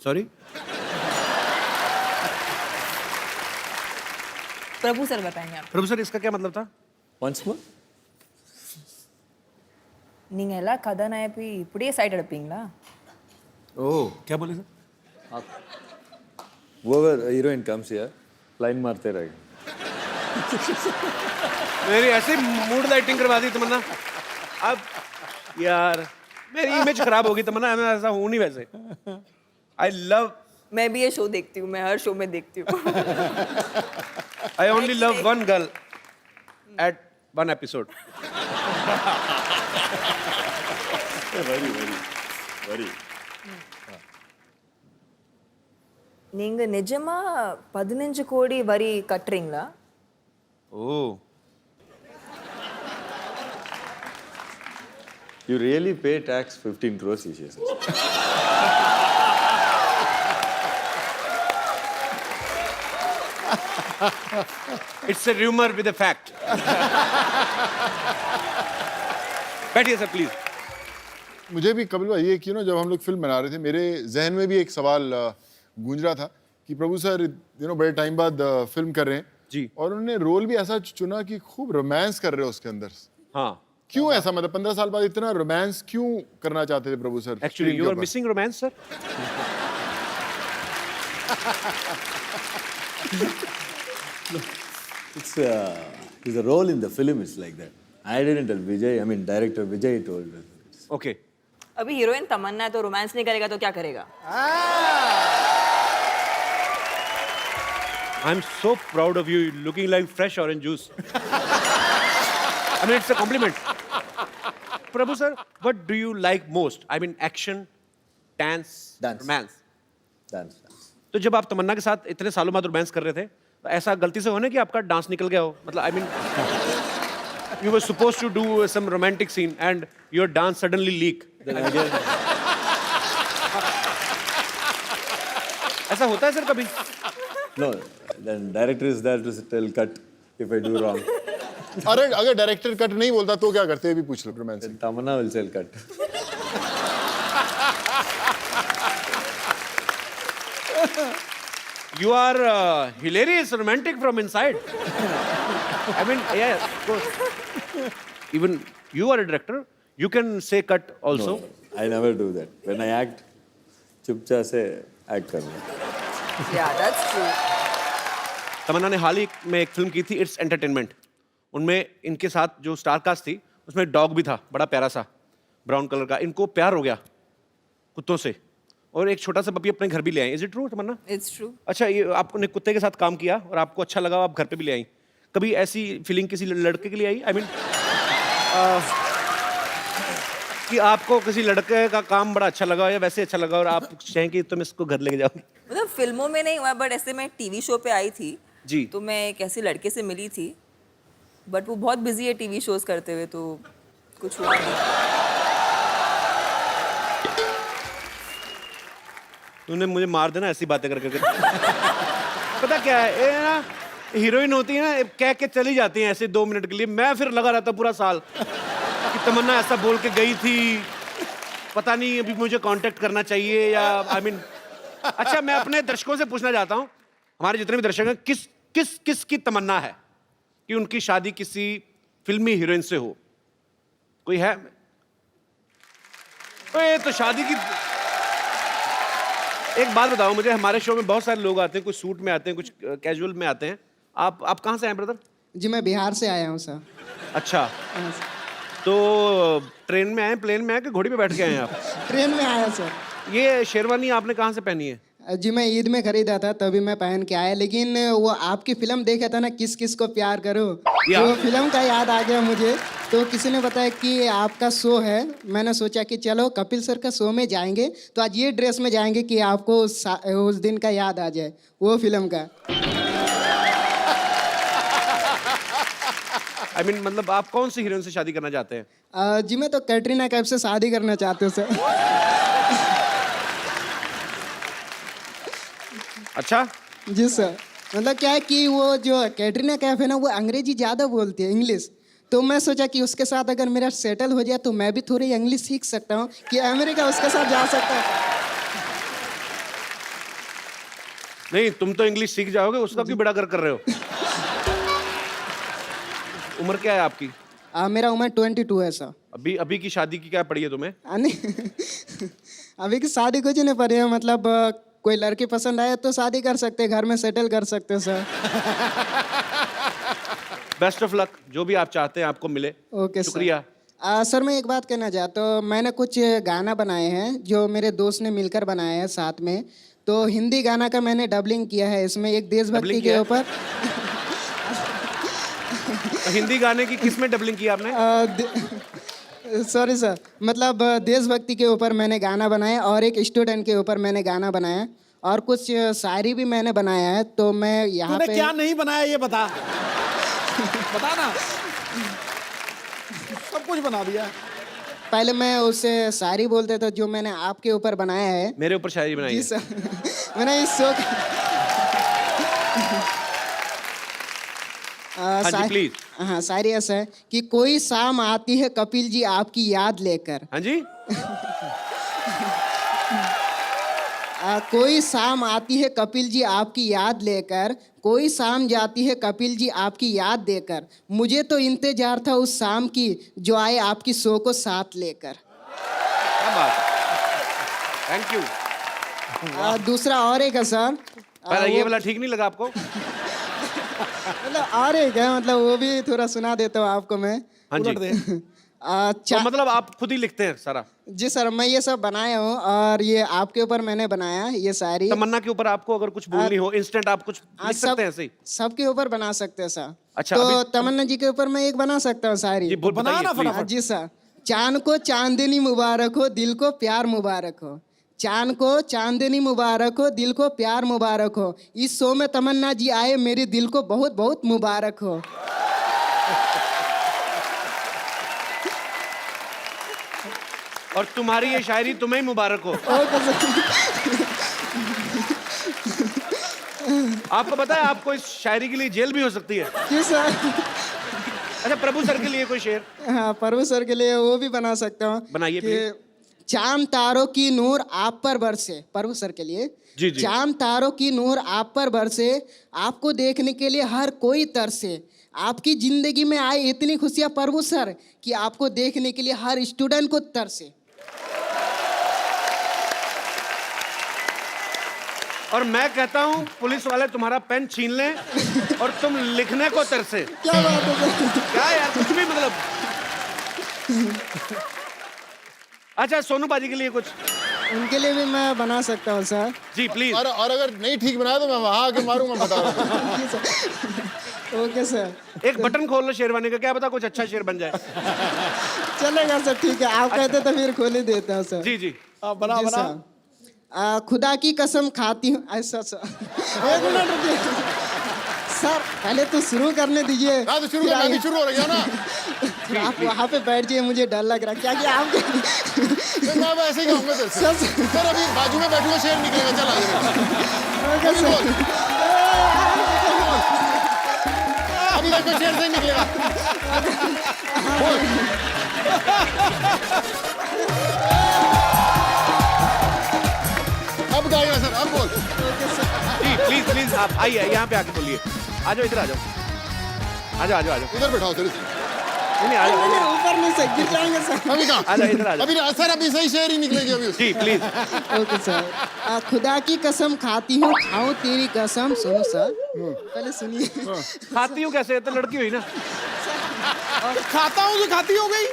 सॉरी? प्रभु सर बताएंगे आप। प्रभु सर इसका क्या मतलब था? Once more? நீங்க எல்லா கதாநாயகி இப்படியே சைட் அடிப்பீங்களா? ओह क्या बोले sir? Whoever heroine comes here, line मारते रहेगा। मेरी ऐसी मूड लाइटिंग करवा दी तमन्ना। अब यार मेरी इमेज खराब होगी तमन्ना, मैं ऐसा हूँ नहीं वैसे। आई लव, मैं भी ये शो देखती हूँ, मैं हर शो में देखती हूँ। I only love one girl at one episode. Very. நீங்க நிஜமா 15 கோடி வரி கட்டுறீங்களா? Oh You really pay tax 15 crores, he says. It's a rumor with a fact. बैठिए सर प्लीज। मुझे भी कपिल भाई ये कि जब हम लोग फिल्म बना रहे थे, मेरे जहन में भी एक सवाल गूंज रहा था कि प्रभु सर बड़े टाइम बाद फिल्म कर रहे हैं जी, और उन्होंने रोल भी ऐसा चुना कि खूब रोमांस कर रहे हो उसके अंदर। हाँ क्यों ऐसा, मतलब 15 साल बाद इतना रोमांस क्यों करना चाहते थे Prabhu sir? Actually you are missing romance sir. It's the role in the film is like that. I didn't tell Vijay, I mean director Vijay told us. Okay अभी हीरोइन तमन्ना है तो रोमांस नहीं करेगा तो क्या करेगा? I am so proud of you, looking like fresh orange juice. I mean, it's a compliment. Prabhu sir, what do you like most? I mean, action, dance, Dance. romance. Dance. तो जब आप तमन्ना के साथ इतने सालों बाद रोमांस कर रहे थे, तो ऐसा गलती से होने कि आपका डांस निकल गया हो? मतलब, I mean, you were supposed to do some romantic scene and your dance suddenly leak. Then again, ऐसा होता है सर कभी? no, then director is there to tell cut if I do wrong. अरे अगर डायरेक्टर कट नहीं बोलता तो क्या करते? भी पूछ लो romance. Then Tamanna will tell cut. You are hilarious, romantic from inside. I mean, yes, of course. Even you are a director, you can say cut also. No, I never do that. When I act, चुपचाप से act करना. Yeah, that's true. तमन्ना ने हाल ही में एक film की थी, it's entertainment. उनमें इनके साथ जो स्टार कास्ट थी, उसमें डॉग भी था, बड़ा प्यारा सा, ब्राउन कलर का। इनको प्यार हो गया कुत्तों से और एक छोटा सा पपी अपने घर भी ले आई। Is it true Tamannaah? It's true. अच्छा, ये आपने कुत्ते के साथ काम किया और आपको अच्छा लगा, आप घर पे भी ले आई। कभी ऐसी फीलिंग किसी लड़के के लिए आई? आई मीन कि आपको किसी लड़के का काम बड़ा अच्छा लगा या वैसे अच्छा लगा और आप चाहें कि तुम इसको घर लेके जाओ? मतलब फिल्मों में नहीं हुआ, बट ऐसे मैं टीवी शो पे आई थी जी। तो मैं एक ऐसे लड़के से मिली थी, बट वो बहुत बिजी है टीवी शोज करते हुए, तो कुछ हुआ नहीं। तूने मुझे मार देना ऐसी बातें कर करके। पता क्या है, ये ना हीरोइन होती है ना, कह के चली जाती हैं ऐसे 2 मिनट के लिए, मैं फिर लगा रहता पूरा साल कि तमन्ना ऐसा बोल के गई थी, पता नहीं अभी मुझे कांटेक्ट करना चाहिए या आई मीन। अच्छा, मैं अपने दर्शकों से पूछना चाहता हूँ, हमारे जितने भी दर्शक हैं, किस की तमन्ना है कि उनकी शादी किसी फिल्मी हीरोइन से हो? कोई है? ओए, तो शादी की एक बात बताओ मुझे, हमारे शो में बहुत सारे लोग आते हैं, कुछ सूट में आते हैं, कुछ कैजुअल में आते हैं। आप कहाँ से हैं ब्रदर? जी मैं बिहार से आया हूँ सर। अच्छा, हाँ, सर। तो ट्रेन में आए, प्लेन में आए कि घोड़ी पे बैठ के आए हैं आप? ट्रेन में आया सर। ये शेरवानी आपने कहाँ से पहनी है? जी मैं ईद में खरीदा था, तभी मैं पहन के आया, लेकिन वो आपकी फिल्म देखा था ना, किस किस को प्यार करो, तो फिल्म का याद आ गया मुझे। तो किसी ने बताया कि आपका शो है, मैंने सोचा कि चलो कपिल सर का शो में जाएंगे, तो आज ये ड्रेस में जाएंगे कि आपको उस दिन का याद आ जाए, वो फिल्म का। I mean, मतलब आप कौन सी हीरोइन से शादी करना चाहते हैं? जी मैं तो कैटरीना कैफ से शादी करना चाहते हूँ सर। अच्छा, जी सर, मतलब क्या है कि वो जो कैटरीना कैफ है ना, वो अंग्रेजी ज़्यादा बोलती है, इंग्लिश, तो मैं सोचा कि उसके साथ अगर मेरा सेटल हो जाए तो मैं भी थोड़ी इंग्लिश सीख सकता हूँ कि अमेरिका उसके साथ जा सकता हूँ। नहीं, तुम तो इंग्लिश सीख जाओगे, उसका क्यों बेड़ा कर रहे हो? उम्र क्या है आपकी? मेरा उम्र 22 है सर। अभी की शादी की क्या पड़ी है तुम्हें? नहीं अभी की शादी कुछ नहीं पड़ी है, मतलब कोई लड़की पसंद आए तो शादी कर सकते हैं, घर में सेटल कर सकते हैं सर। बेस्ट ऑफ लक, जो भी आप चाहते हैं आपको मिले। Okay sir. शुक्रिया। सर मैं एक बात कहना चाहता हूँ, मैंने कुछ गाना बनाए हैं जो मेरे दोस्त ने मिलकर बनाए हैं साथ में, तो हिंदी गाना का मैंने डबलिंग किया है इसमें, एक देशभक्ति के ऊपर। हिंदी गाने की किस में डबलिंग की आपने? सॉरी सर, मतलब देशभक्ति के ऊपर मैंने गाना बनाया और एक स्टूडेंट के ऊपर मैंने गाना बनाया और कुछ शायरी भी मैंने बनाया है, तो मैं यहाँ पे क्या नहीं बनाया ये बता। बता ना। सब कुछ बना दिया। पहले मैं उससे शायरी बोलते थे जो मैंने आपके ऊपर बनाया है। मेरे ऊपर शायरी बनाई? जी सर। मैंने इस शो हाँ जी प्लीज। हाँ, शायरी ऐसा है कि कोई शाम आती है कपिल जी आपकी याद लेकर। हाँ जी। कोई शाम आती है कपिल जी आपकी याद लेकर, कोई शाम जाती है कपिल जी आपकी याद देकर, मुझे तो इंतजार था उस शाम की जो आए आपकी शो को साथ लेकर। क्या बात है, थैंक यू। दूसरा और एक है सर। ये वाला ठीक नहीं लगा आपको? मतलब और एक है, मतलब वो भी थोड़ा सुना देता हूँ आपको मैं। हाँ जी। तो मतलब आप खुद ही लिखते हैं सारा? जी सर, मैं ये सब बनाया हूँ और ये आपके ऊपर मैंने बनाया ये शायरी। तमन्ना के ऊपर आपको अगर कुछ बोलनी हो इंस्टेंट, आप कुछ लिख सकते हैं ऐसे ही? सबके ऊपर बना सकते हैं सर। अच्छा, तो तमन्ना जी के ऊपर मैं एक बना सकता हूँ शायरी। जी बनाना फटाफट। जी सर। चांद को चांदनी मुबारक हो, दिल को प्यार मुबारक हो। चांद को चांदनी मुबारक हो, दिल को प्यार मुबारक हो। इस शो में तमन्ना जी आए, मेरे दिल को बहुत बहुत मुबारक हो। और तुम्हारी ये शायरी तुम्हें ही मुबारक हो। आपको पता है आपको इस शायरी के लिए जेल भी हो सकती है? क्यों सर? अच्छा, प्रभु सर के लिए कोई शेर? हाँ, प्रभु सर के लिए वो भी बना सकता हूँ। बनाइए प्लीज। चांद तारों की नूर आप पर बरसे, प्रभु सर के लिए। जी जी। चांद तारों की नूर आप पर बरसे, आपको देखने के लिए हर कोई तरसे। आपकी जिंदगी में आए इतनी खुशियां प्रभु सर कि आपको देखने के लिए हर स्टूडेंट को तरसे। और मैं कहता हूँ पुलिस वाले तुम्हारा पेन छीन लें और तुम लिखने को तरसे। क्या बात है? क्या यार, कुछ भी मतलब। अच्छा, सोनू बाजी के लिए कुछ? उनके लिए भी मैं बना सकता हूँ सर। Ji please. और अगर नहीं ठीक बनाया तो मैं वहां आके मारूंगा, बता रहा हूँ। Okay sir. एक बटन खोल लो शेरवानी का, क्या पता कुछ अच्छा शेर बन जाए। चलेगा सर, ठीक है, आप कहते तो फिर खोल ही देता हूँ सर। जी जी। बना जी बना। सर। खुदा की कसम खाती हूँ ऐसा सर। एक मिनट रुकिए। सर पहले तो शुरू करने दीजिए। हाँ तो शुरू कर, मैं भी शुरू हो रही ना। फिर आप वहाँ पे बैठ जाइए, मुझे डर लग रहा है क्या कि आप फिर मैं ऐसे ही कहूँगा तेरे से। सर अभी बाजू में बैठूंगा, शेर निकलेगा, चल आगे बोल। अभी देखो शेर से ही निकलेगा। बोल। अब गाएगा सर, अब बोल। जी प्लीज प्लीज आप आइए यहाँ पे आके बोलिए। आ जाओ इधर आ जाओ, आ जाओ आ जाओ आ जाओ। इधर बैठाओ सर। नहीं आ जाओ, ऊपर नहीं से गिर जाएंगे सर। अभी कहाँ? आ जाओ इधर आ जाओ। अभी सर अभी सही शेर ही निकलेगी अभी। जी प्लीज। Okay sir. खुदा की कसम खाती हूँ खाऊं तेरी कसम। सुनो सर, पहले सुनिए। खाती हूँ कैसे, तो लड़की हुई ना। खाता हूँ तो खाती हो गई।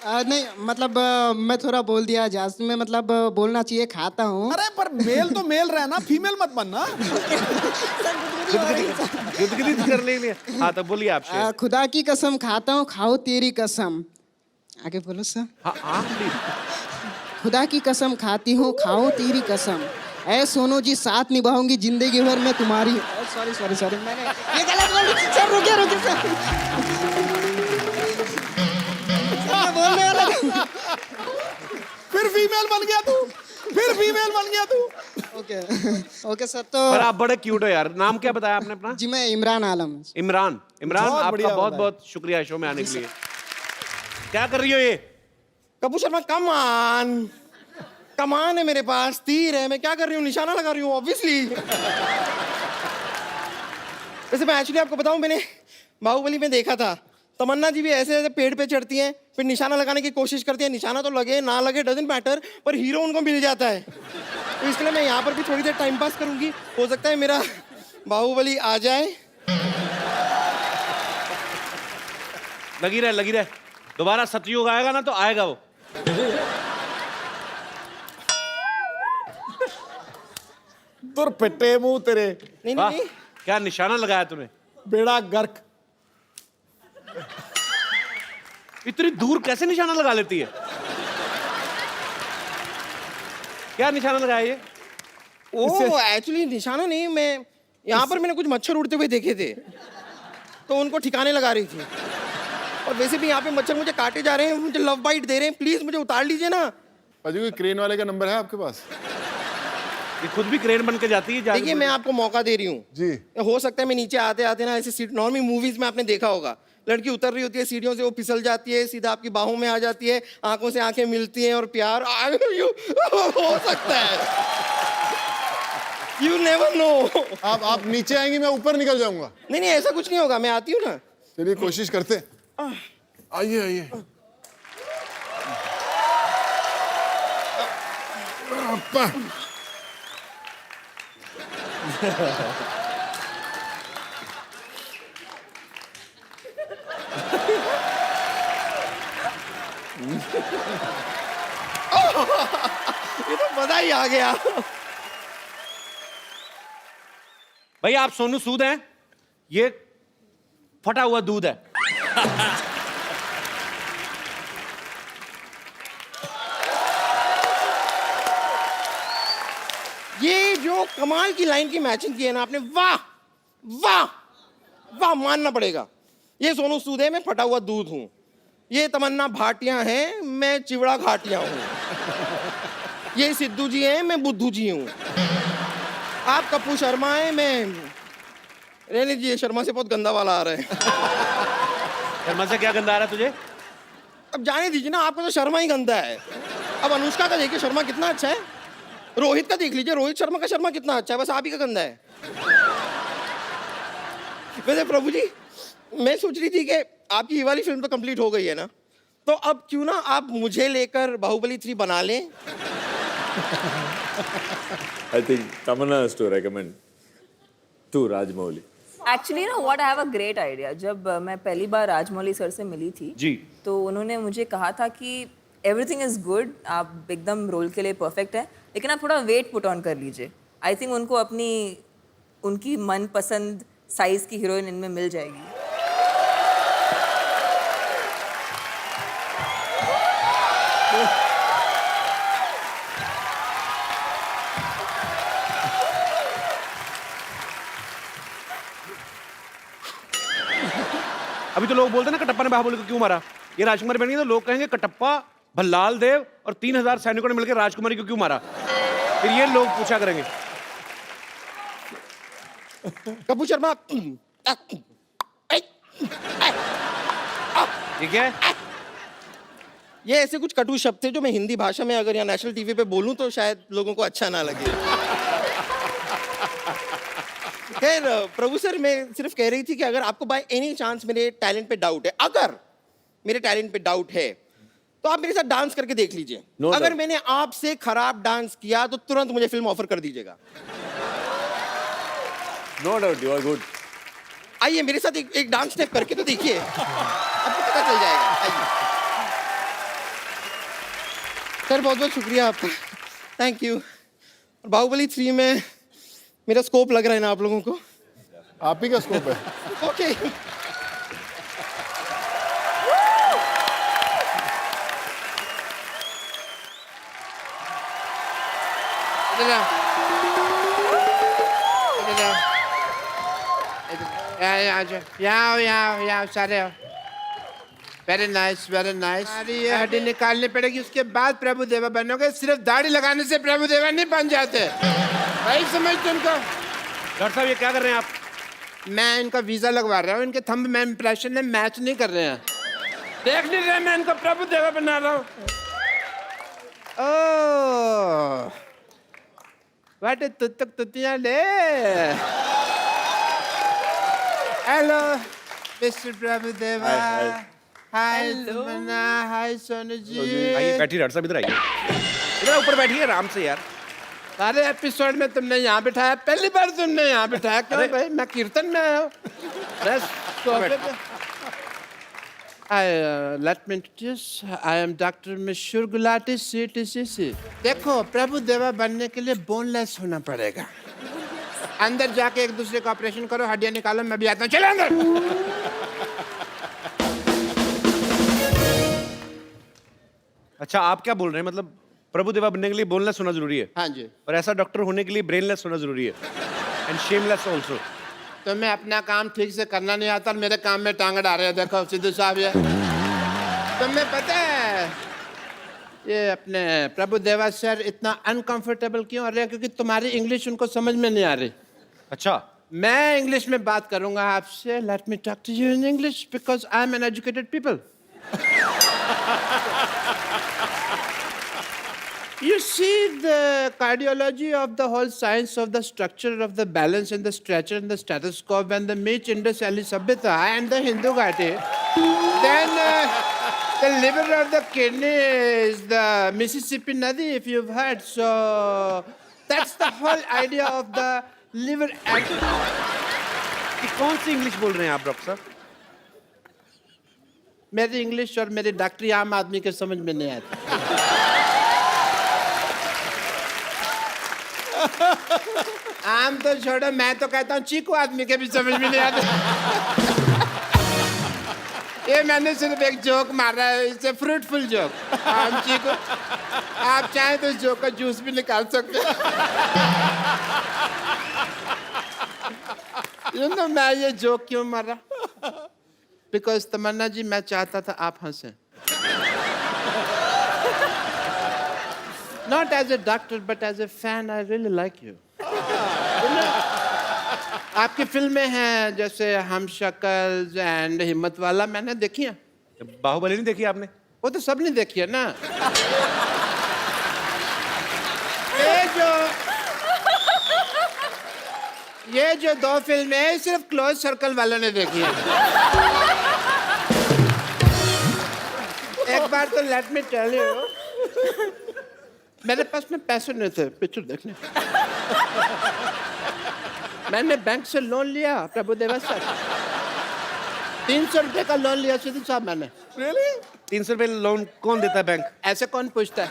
नहीं मतलब मैं थोड़ा बोल दिया जास्त में, मतलब बोलना चाहिए खाता हूँ। अरे पर मेल तो मेल रहना, फीमेल मत बनना। गुदगुदी कर लेंगे। हाँ तो बोलिए आप शेर। खुदा की कसम खाता हूँ खाओ तेरी कसम। आगे बोलो सर। हाँ आप प्लीज। खुदा की कसम खाती हूँ खाओ तेरी कसम, ऐ सोनू जी साथ निभाऊंगी जिंदगी भर मैं तुम्हारी। सॉरी सॉरी सॉरी, मैंने ये गलत बोल दी सर। रुकिए रुकिए सर, बोलने वाला फिर फीमेल बन गया तू, फिर फीमेल बन गया तू। Okay okay sir. तो पर आप बड़े क्यूट हो यार। नाम क्या बताया आपने अपना? जी मैं इमरान आलम। इमरान। इमरान बहुत आपका बढ़िया बहुत बताया। बहुत शुक्रिया शो में आने के लिए। क्या कर रही हो ये? कपूर शर्मा कमान, कमान है मेरे पास, तीर है, मैं क्या कर रही हूँ, निशाना लगा रही हूँ ऑब्वियसली। वैसे मैं एक्चुअली आपको बताऊं, मैंने बाहुबली में देखा था तमन्ना जी भी ऐसे ऐसे पेड़ पे चढ़ती हैं, फिर निशाना लगाने की कोशिश करती है, निशाना तो लगे ना लगे डजंट मैटर, पर हीरो उनको मिल जाता है। तो इसके लिए मैं यहाँ पर भी थोड़ी देर टाइम पास करूंगी, हो सकता है मेरा बाहुबली आ जाए। लगी रहे। दोबारा सतयुग आएगा ना तो आएगा वो। तुर पिट्टे मुंह तेरे। नहीं वाह, नहीं क्या निशाना लगाया तूने। बेड़ा गर्क। इतनी दूर कैसे निशाना लगा लेती है? क्या निशाना लगाया ये? ओ एक्चुअली निशाना नहीं, मैं यहाँ पर मैंने कुछ मच्छर उड़ते हुए देखे थे तो उनको ठिकाने लगा रही थी। और वैसे भी यहाँ पे मच्छर मुझे काटे जा रहे हैं, मुझे लव बाइट दे रहे हैं, प्लीज मुझे उतार लीजिए ना। अजय कोई क्रेन वाले का नंबर है आपके पास? ये खुद भी क्रेन बन के जाती है। देखिए मैं आपको मौका दे रही हूँ जी। हो सकता है मैं नीचे आते आते ना ऐसे सीट, नॉर्मली मूवीज में आपने देखा होगा लड़की उतर रही होती है सीढ़ियों से, वो फिसल जाती है, सीधा आपकी बाहों में आ जाती है, आंखों से आंखें मिलती हैं और प्यार हो सकता है। You never know. आप नीचे आएंगी, मैं ऊपर निकल जाऊंगा। नहीं नहीं ऐसा कुछ नहीं होगा, मैं आती हूँ ना। चलिए कोशिश करते। आइए आइए। ये तो मजा ही आ गया। भाई आप सोनू सूद हैं, ये फटा हुआ दूध है। ये जो कमाल की लाइन की मैचिंग की है ना आपने, वाह वाह वाह, मानना पड़ेगा। ये सोनू सूद है, मैं फटा हुआ दूध हूं। ये तमन्ना भाटिया है, मैं चिवड़ा घाटिया हूं। ये सिद्धू जी हैं, मैं बुद्धू जी हूं। आप कपूर शर्मा हैं, मैं रहने दीजिए, शर्मा से बहुत गंदा वाला आ रहा है। शर्मा से क्या गंदा आ रहा है तुझे? अब जाने दीजिए ना, आपको तो शर्मा ही गंदा है। अब अनुष्का का देखिए शर्मा कितना अच्छा है, रोहित का देख लीजिए, रोहित शर्मा का शर्मा कितना अच्छा है, बस आप ही का गंदा है। वैसे प्रभु जी मैं सोच रही थी कि आपकी ये वाली फिल्म तो कंप्लीट हो गई है ना, तो अब क्यों ना आप मुझे लेकर बाहुबली 3 बना लें। I think Tamanna has to recommend to Rajmouli. Actually ना what I have a great idea. जब मैं पहली बार राजमौली सर से मिली थी जी, तो उन्होंने मुझे कहा था कि एवरीथिंग इज गुड, आप एकदम रोल के लिए परफेक्ट है, लेकिन आप थोड़ा वेट पुट ऑन कर लीजिए। आई थिंक उनको अपनी उनकी मनपसंद साइज की हीरोइन इनमें मिल जाएगी। अभी तो लोग बोलते हैं ना कटप्पा ने बाहुबली को क्यों मारा, ये राजकुमारी बन गई तो लोग कहेंगे कटप्पा भल्लाल देव और 3000 सैनिकों ने मिलकर राजकुमारी को क्यों मारा, फिर ये लोग पूछा करेंगे। कपूर शर्मा ये क्या है? ये ऐसे कुछ कटु शब्द थे जो मैं हिंदी भाषा में अगर यहाँ नेशनल टीवी पे बोलूं तो शायद लोगों को अच्छा ना लगे। खैर प्रभु सर, मैं सिर्फ कह रही थी कि अगर आपको बाय एनी चांस मेरे टैलेंट पे डाउट है, अगर मेरे टैलेंट पे डाउट है तो आप मेरे साथ डांस करके देख लीजिए। No अगर doubt. मैंने आपसे खराब डांस किया तो तुरंत मुझे फिल्म ऑफर कर दीजिएगा। No doubt, you are good. आइए मेरे साथ एक डांस स्टेप करके तो देखिए, आपको पता चल जाएगा। आइए सर, बहुत बहुत शुक्रिया आपका, थैंक यू। और बाहुबली 3 में मेरा स्कोप लग रहा है ना आप लोगों को? आप ही का स्कोप है। ओके सारे वेरी नाइस वेरी नाइस। ये हड्डी निकालनी पड़ेगी, उसके बाद प्रभु देवा बनोगे। सिर्फ दाढ़ी लगाने से प्रभु देवा नहीं बन जाते, भाई समझ तुमको। डॉक्टर साहब ये क्या कर रहे हैं आप? मैं इनका वीजा लगवा रहा हूँ, इनके थंब में इंप्रेशन में मैच नहीं कर रहे हैं। देख नहीं रहे मैं इनको प्रभु देवा बना रहा हूँ। ओह वाट तुतक तुतियां ले। हेलो मिस्टर प्रभु देवा। हाय तमन्ना, हाय सोनू जी। आइए बैठिए डॉक्टर साहब, इधर आइए, इधर ऊपर बैठिए आराम से यार। सारे एपिसोड में तुमने यहाँ बिठाया, पहली बार तुमने यहाँ बिठाया क्यों भाई? मैं कीर्तन में आया हूँ। Let me introduce, I am doctor Mishoor Gulati CTCC। देखो प्रभु देवा बनने के लिए बोनलेस होना पड़ेगा। अंदर जाके एक दूसरे का ऑपरेशन करो, हड्डियां निकालो, मैं भी आता हूँ। चलो अंदर। अच्छा आप क्या बोल रहे हैं, मतलब प्रभु देवा बनने के लिए बोनलेस होना जरूरी है? हाँ जी। और ऐसा डॉक्टर होने के लिए ब्रेनलेस होना जरूरी है, एंड शेमलेस ऑल्सो। तुम्हें अपना काम ठीक से करना नहीं आता, मेरे काम में टांग अड़ा रहे हो। देखो सिद्धू साहब, ये तुम्हें पता है ये अपने प्रभु देवा सर इतना अनकंफर्टेबल क्यों हो रहे हैं? क्योंकि तुम्हारी इंग्लिश उनको समझ में नहीं आ रही। अच्छा मैं इंग्लिश में बात करूंगा आपसे। Let me talk to you in English because I am an educated people. You see the cardiology of the whole science of the structure of the balance and the stretcher and the stethoscope and the Meech Indus Valley Sabhyata and the Hindu Ghati. Then the liver of the kidney is the Mississippi Nadi, if you've heard. So that's the whole idea of the liver. ये कौन सी English बोल रहे हैं आप doctor साहब? मेरी English और मेरी डॉक्टरी आम आदमी के समझ में नहीं आती। आम तो छोड़ो, मैं तो कहता हूँ चीकू आदमी के भी समझ में नहीं आते। ये मैंने सिर्फ एक जोक मारा है, इससे फ्रूटफुल जोक। आम चीकू, आप चाहें तो इस जोक का जूस भी निकाल सकते हैं। You know, मैं ये जोक क्यों मारा? बिकॉज तमन्ना जी, मैं चाहता था आप हंसें। Not as a doctor, but as a fan, I really like you. आपकी फिल्में हैं जैसे हम शक्ल एंड हिम्मत वाला, मैंने देखी है। बाहुबली नहीं देखी आपने? वो तो सब नहीं देखी है ना। ये जो दो फिल्में हैं सिर्फ क्लोज सर्कल वालों ने देखी है। एक बार तो लेट मी टेल यू, मेरे पास में पैसे नहीं थे पिक्चर देखने। मैंने बैंक से लोन लिया प्रभु देवा सर, 300 रुपए का लोन लिया सिद्धू साहब मैंने। Really? 300 रुपए लोन कौन देता है बैंक? ऐसे कौन पूछता है?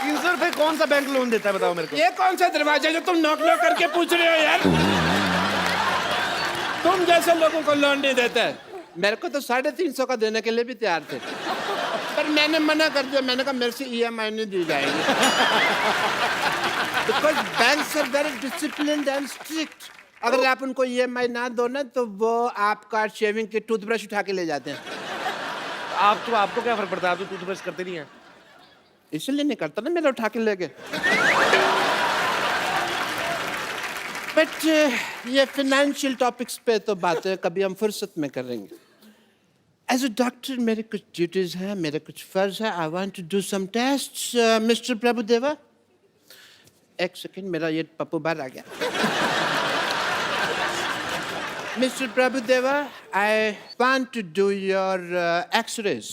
300 रुपए कौन सा बैंक लोन देता है बताओ मेरे को? ये कौन सा दरवाजा जो तुम नॉक नॉक करके पूछ रहे हो यार? तुम जैसे लोगों को लोन नहीं देता है। मेरे को तो 350 का देने के लिए भी तैयार थे, पर मैंने मना कर दिया। मैंने कहा मेरे से EMI नहीं दी जाएगी। Because banks are very disciplined and strict. अगर आप उनको EMI ना दो ना तो वो आपका शेविंग की टूथब्रश उठा के ले जाते हैं। आपको क्या फर्क पड़ता है? आप तो टूथब्रश करते नहीं हैं। इसलिए नहीं करता ना, मेरा उठा के ले गए। बट ये फाइनेंशियल टॉपिक्स पे तो बातें कभी हम फुर्सत में करेंगे। एज अ डॉक्टर मेरे कुछ ड्यूटीज हैं, मेरे कुछ फर्ज है। I want to do some tests. Mister Prabhudeva, एक सेकंड, मेरा ये पप्पू बाहर आ गया। Mister Prabhudeva, I want to do your X-rays.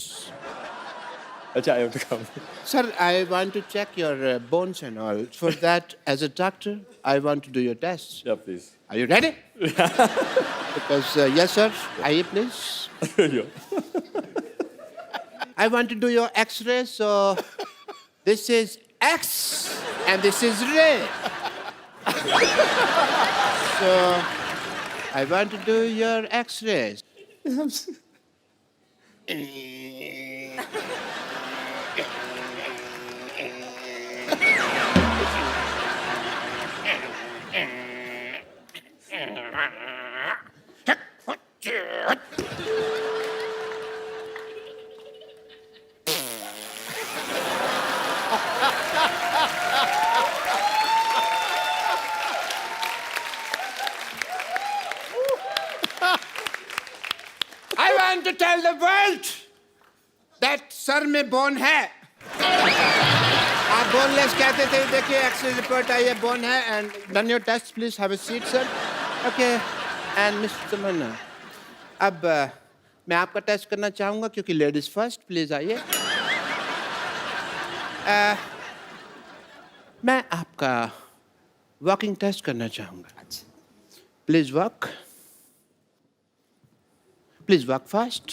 अच्छा, I have to come. Sir, I want to check your bones and all. For that, as a doctor, I want to do your tests. Yeah, please. Are you ready? Because, yes, sir. Aye, please. I want to do your X-ray, so this is X and this is ray. So, I want to do your X-rays. I want to tell the world that sir में bone है। आप boneless कहते थे, देखिए x ray report आई है, bone है। And done your test, please have a seat sir. Okay, and mister Tamannaah, अब मैं आपका टेस्ट करना चाहूँगा क्योंकि लेडीज फर्स्ट। प्लीज आइए। मैं आपका वॉकिंग टेस्ट करना चाहूँगा। Please walk, please walk fast,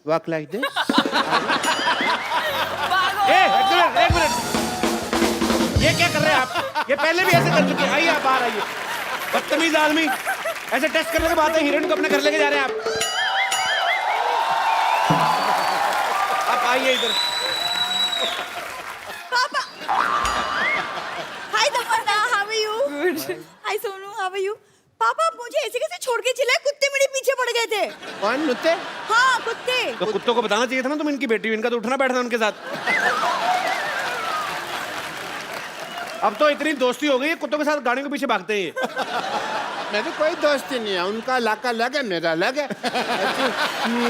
walk like this. एक मिनट, ये क्या कर रहे हैं आप? ये पहले भी ऐसे कर चुके हैं। आइए, आप बाहर आइए। बदतमीज आदमी, ऐसे टेस्ट करने के बाद हीरोइन को अपने घर लेके जा रहे हैं आप। आइए इधर। पापा, hi Tamannaah, how are you? Good. Hi Sonu, how are you? पापा, आप मुझे ऐसे कैसे छोड़ के चिल्लाए? कुत्ते मेरे पीछे पड़ गए थे। कौन कुत्ते? हाँ, कुत्ते। तो कुत्तों को बताना चाहिए था ना तुम इनकी बेटी हो, इनका तो उठना बैठना उनके साथ। अब तो इतनी दोस्ती हो गई है, कुत्तों के साथ गाड़ियों के पीछे भागते हैं ये। मेरी कोई दोस्ती नहीं है, उनका इलाका अलग है, मेरा अलग है।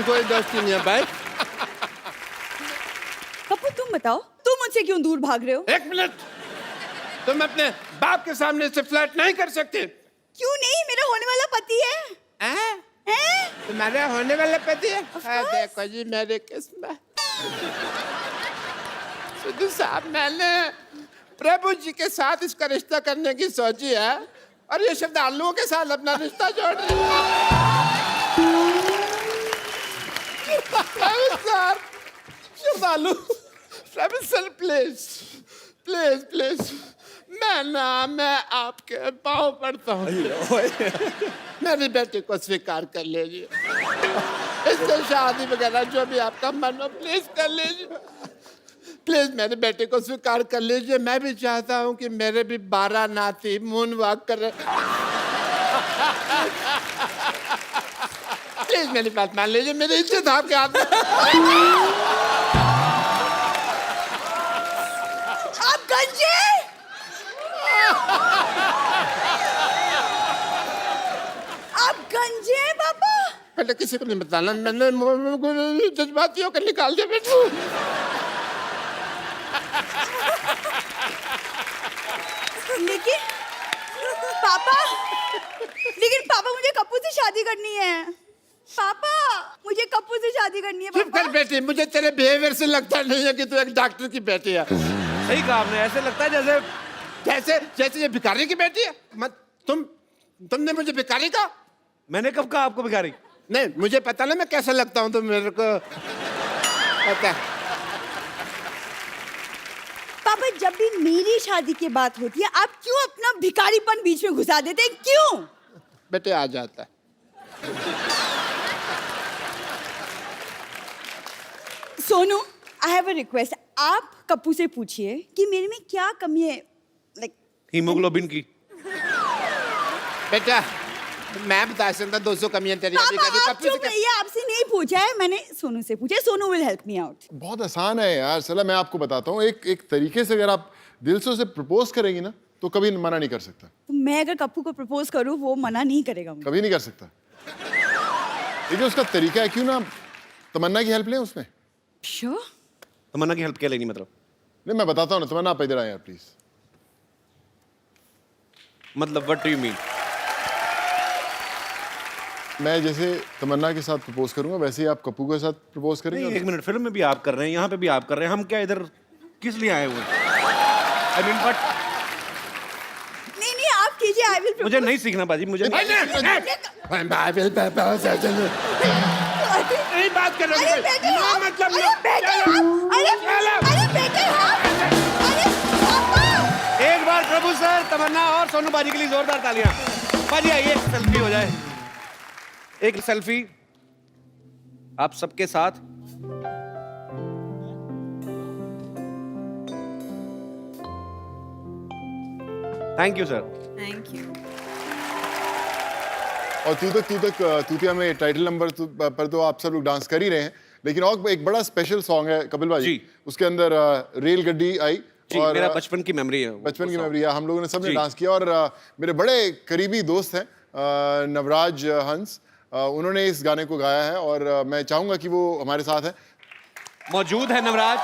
कोई दोस्ती नहीं है भाई। पप्पू, तुम बताओ, तुम मुझसे क्यों दूर भाग रहे हो? एक मिनट, तुम अपने बाप के सामने से फ्लर्ट नहीं कर सकते। क्यों नहीं? मेरा होने वाला पति है। हैं? तुम्हारे होने वाला पति है? देखो जी, मेरे किस्मत। सिद्धू साहब, मैंने प्रभु जी के साथ इसका रिश्ता करने की सोची है और ये श्रद्धालुओं के साथ अपना रिश्ता जोड़ रही है। श्रद्धालु, प्रभु सर, प्लीज प्लीज प्लीज, मैं आपके पाँव पड़ता हूँ। मेरी बेटी को स्वीकार कर लीजिए, इससे शादी वगैरह जो भी आपका मन हो प्लीज कर लीजिए। प्लीज मेरी बेटी को स्वीकार कर लीजिए। मैं भी चाहता हूँ कि मेरे भी 12 नाती मून वॉक कर रहे। प्लीज मेरी बात मान लीजिए, मेरी इज्जत आपके हाथ में। आप गंजे, आप गंजे हैं पापा। पहले किसी को नहीं बताना, मैंने जज्बातियों को निकाल दिया बेटू। लेकिन पापा मुझे कप्पू से शादी करनी है। पापा, मुझे कप्पू से शादी करनी है। चुप कर बेटी, मुझे तेरे बिहेवियर से लगता नहीं है कि तू एक डॉक्टर की बेटी है। सही कहा आपने, ऐसे लगता है जैसे जैसे जैसे ये भिखारी की बेटी है। मत तुमने मुझे भिखारी कहा? मैंने कब कहा आपको भिखारी? नहीं, मुझे पता ना मैं कैसा लगता हूँ, तो मेरे को पता है। पापा, जब भी मेरी शादी की बात होती है, आप क्यों अपना भिखारीपन बीच में घुसा देते हैं? क्यों? बेटे आ जाता है। सोनू, आई हैव अ रिक्वेस्ट। आप कप्पू से पूछिए कि मेरे में क्या कमी है, लाइक हीमोग्लोबिन की। बेटा मैं बता सकता 200 कमियां तेरी अभी कभी आप चुप रहिए, आपसे नहीं पूछा है मैंने, सोनू से पूछा है, Sonu will help me out. बहुत आसान है यार, चला मैं आपको बताता हूँ। एक तरीके से अगर आप दिल से उसे प्रपोज करेंगी ना तो कभी मना नहीं कर सकता। तो मैं अगर कप्पू को प्रपोज करूं वो मना नहीं करेगा मुझे। कभी नहीं कर सकता। देखिए उसका तरीका है, क्यों ना तमन्ना की हेल्प लें उसमें। श्योर। तमन्ना की हेल्प क्या लेनी मतलब? नहीं मैं बताता हूँ ना, तमन्ना आप इधर आए यार प्लीज। मतलब व्हाट डू यू मीन? मैं जैसे तमन्ना के साथ प्रपोज करूंगा वैसे ही आप कप्पू के साथ प्रपोज करेंगे। नहीं, एक मिनट, फिल्म में भी आप कर रहे हैं, यहाँ पे भी आप कर रहे हैं, हम क्या इधर किस लिए आए हुए? आई मीन बट नहीं आप कीजिए, आई विल। मुझे नहीं सीखना बाजी, मुझे नहीं बात कर रहे हो मतलब एक बार प्रभु सर, तमन्ना और सोनू बाजी के लिए जोरदार तालियां। बाजी आइए सेल्फी हो जाए, एक सेल्फी आप सबके साथ। Thank you sir. Thank you. और तू तक तूतिया में टाइटल नंबर पर तो आप सब लोग डांस कर ही रहे हैं, लेकिन और एक बड़ा स्पेशल सॉन्ग है कपिल भाई, उसके अंदर रेल गड्डी आई और मेरा बचपन की मेमोरी है, बचपन की मेमोरी है। हम लोगों ने सबने डांस किया और मेरे बड़े करीबी दोस्त हैं नवराज हंस, उन्होंने इस गाने को गाया है और मैं चाहूंगा कि वो हमारे साथ है, मौजूद है नवराज।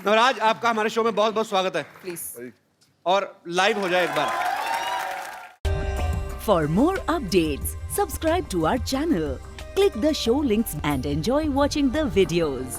नवराज आपका हमारे शो में बहुत बहुत स्वागत है। प्लीज और लाइव हो जाए एक बार। For more updates, subscribe to our channel, click the show links and enjoy watching the videos.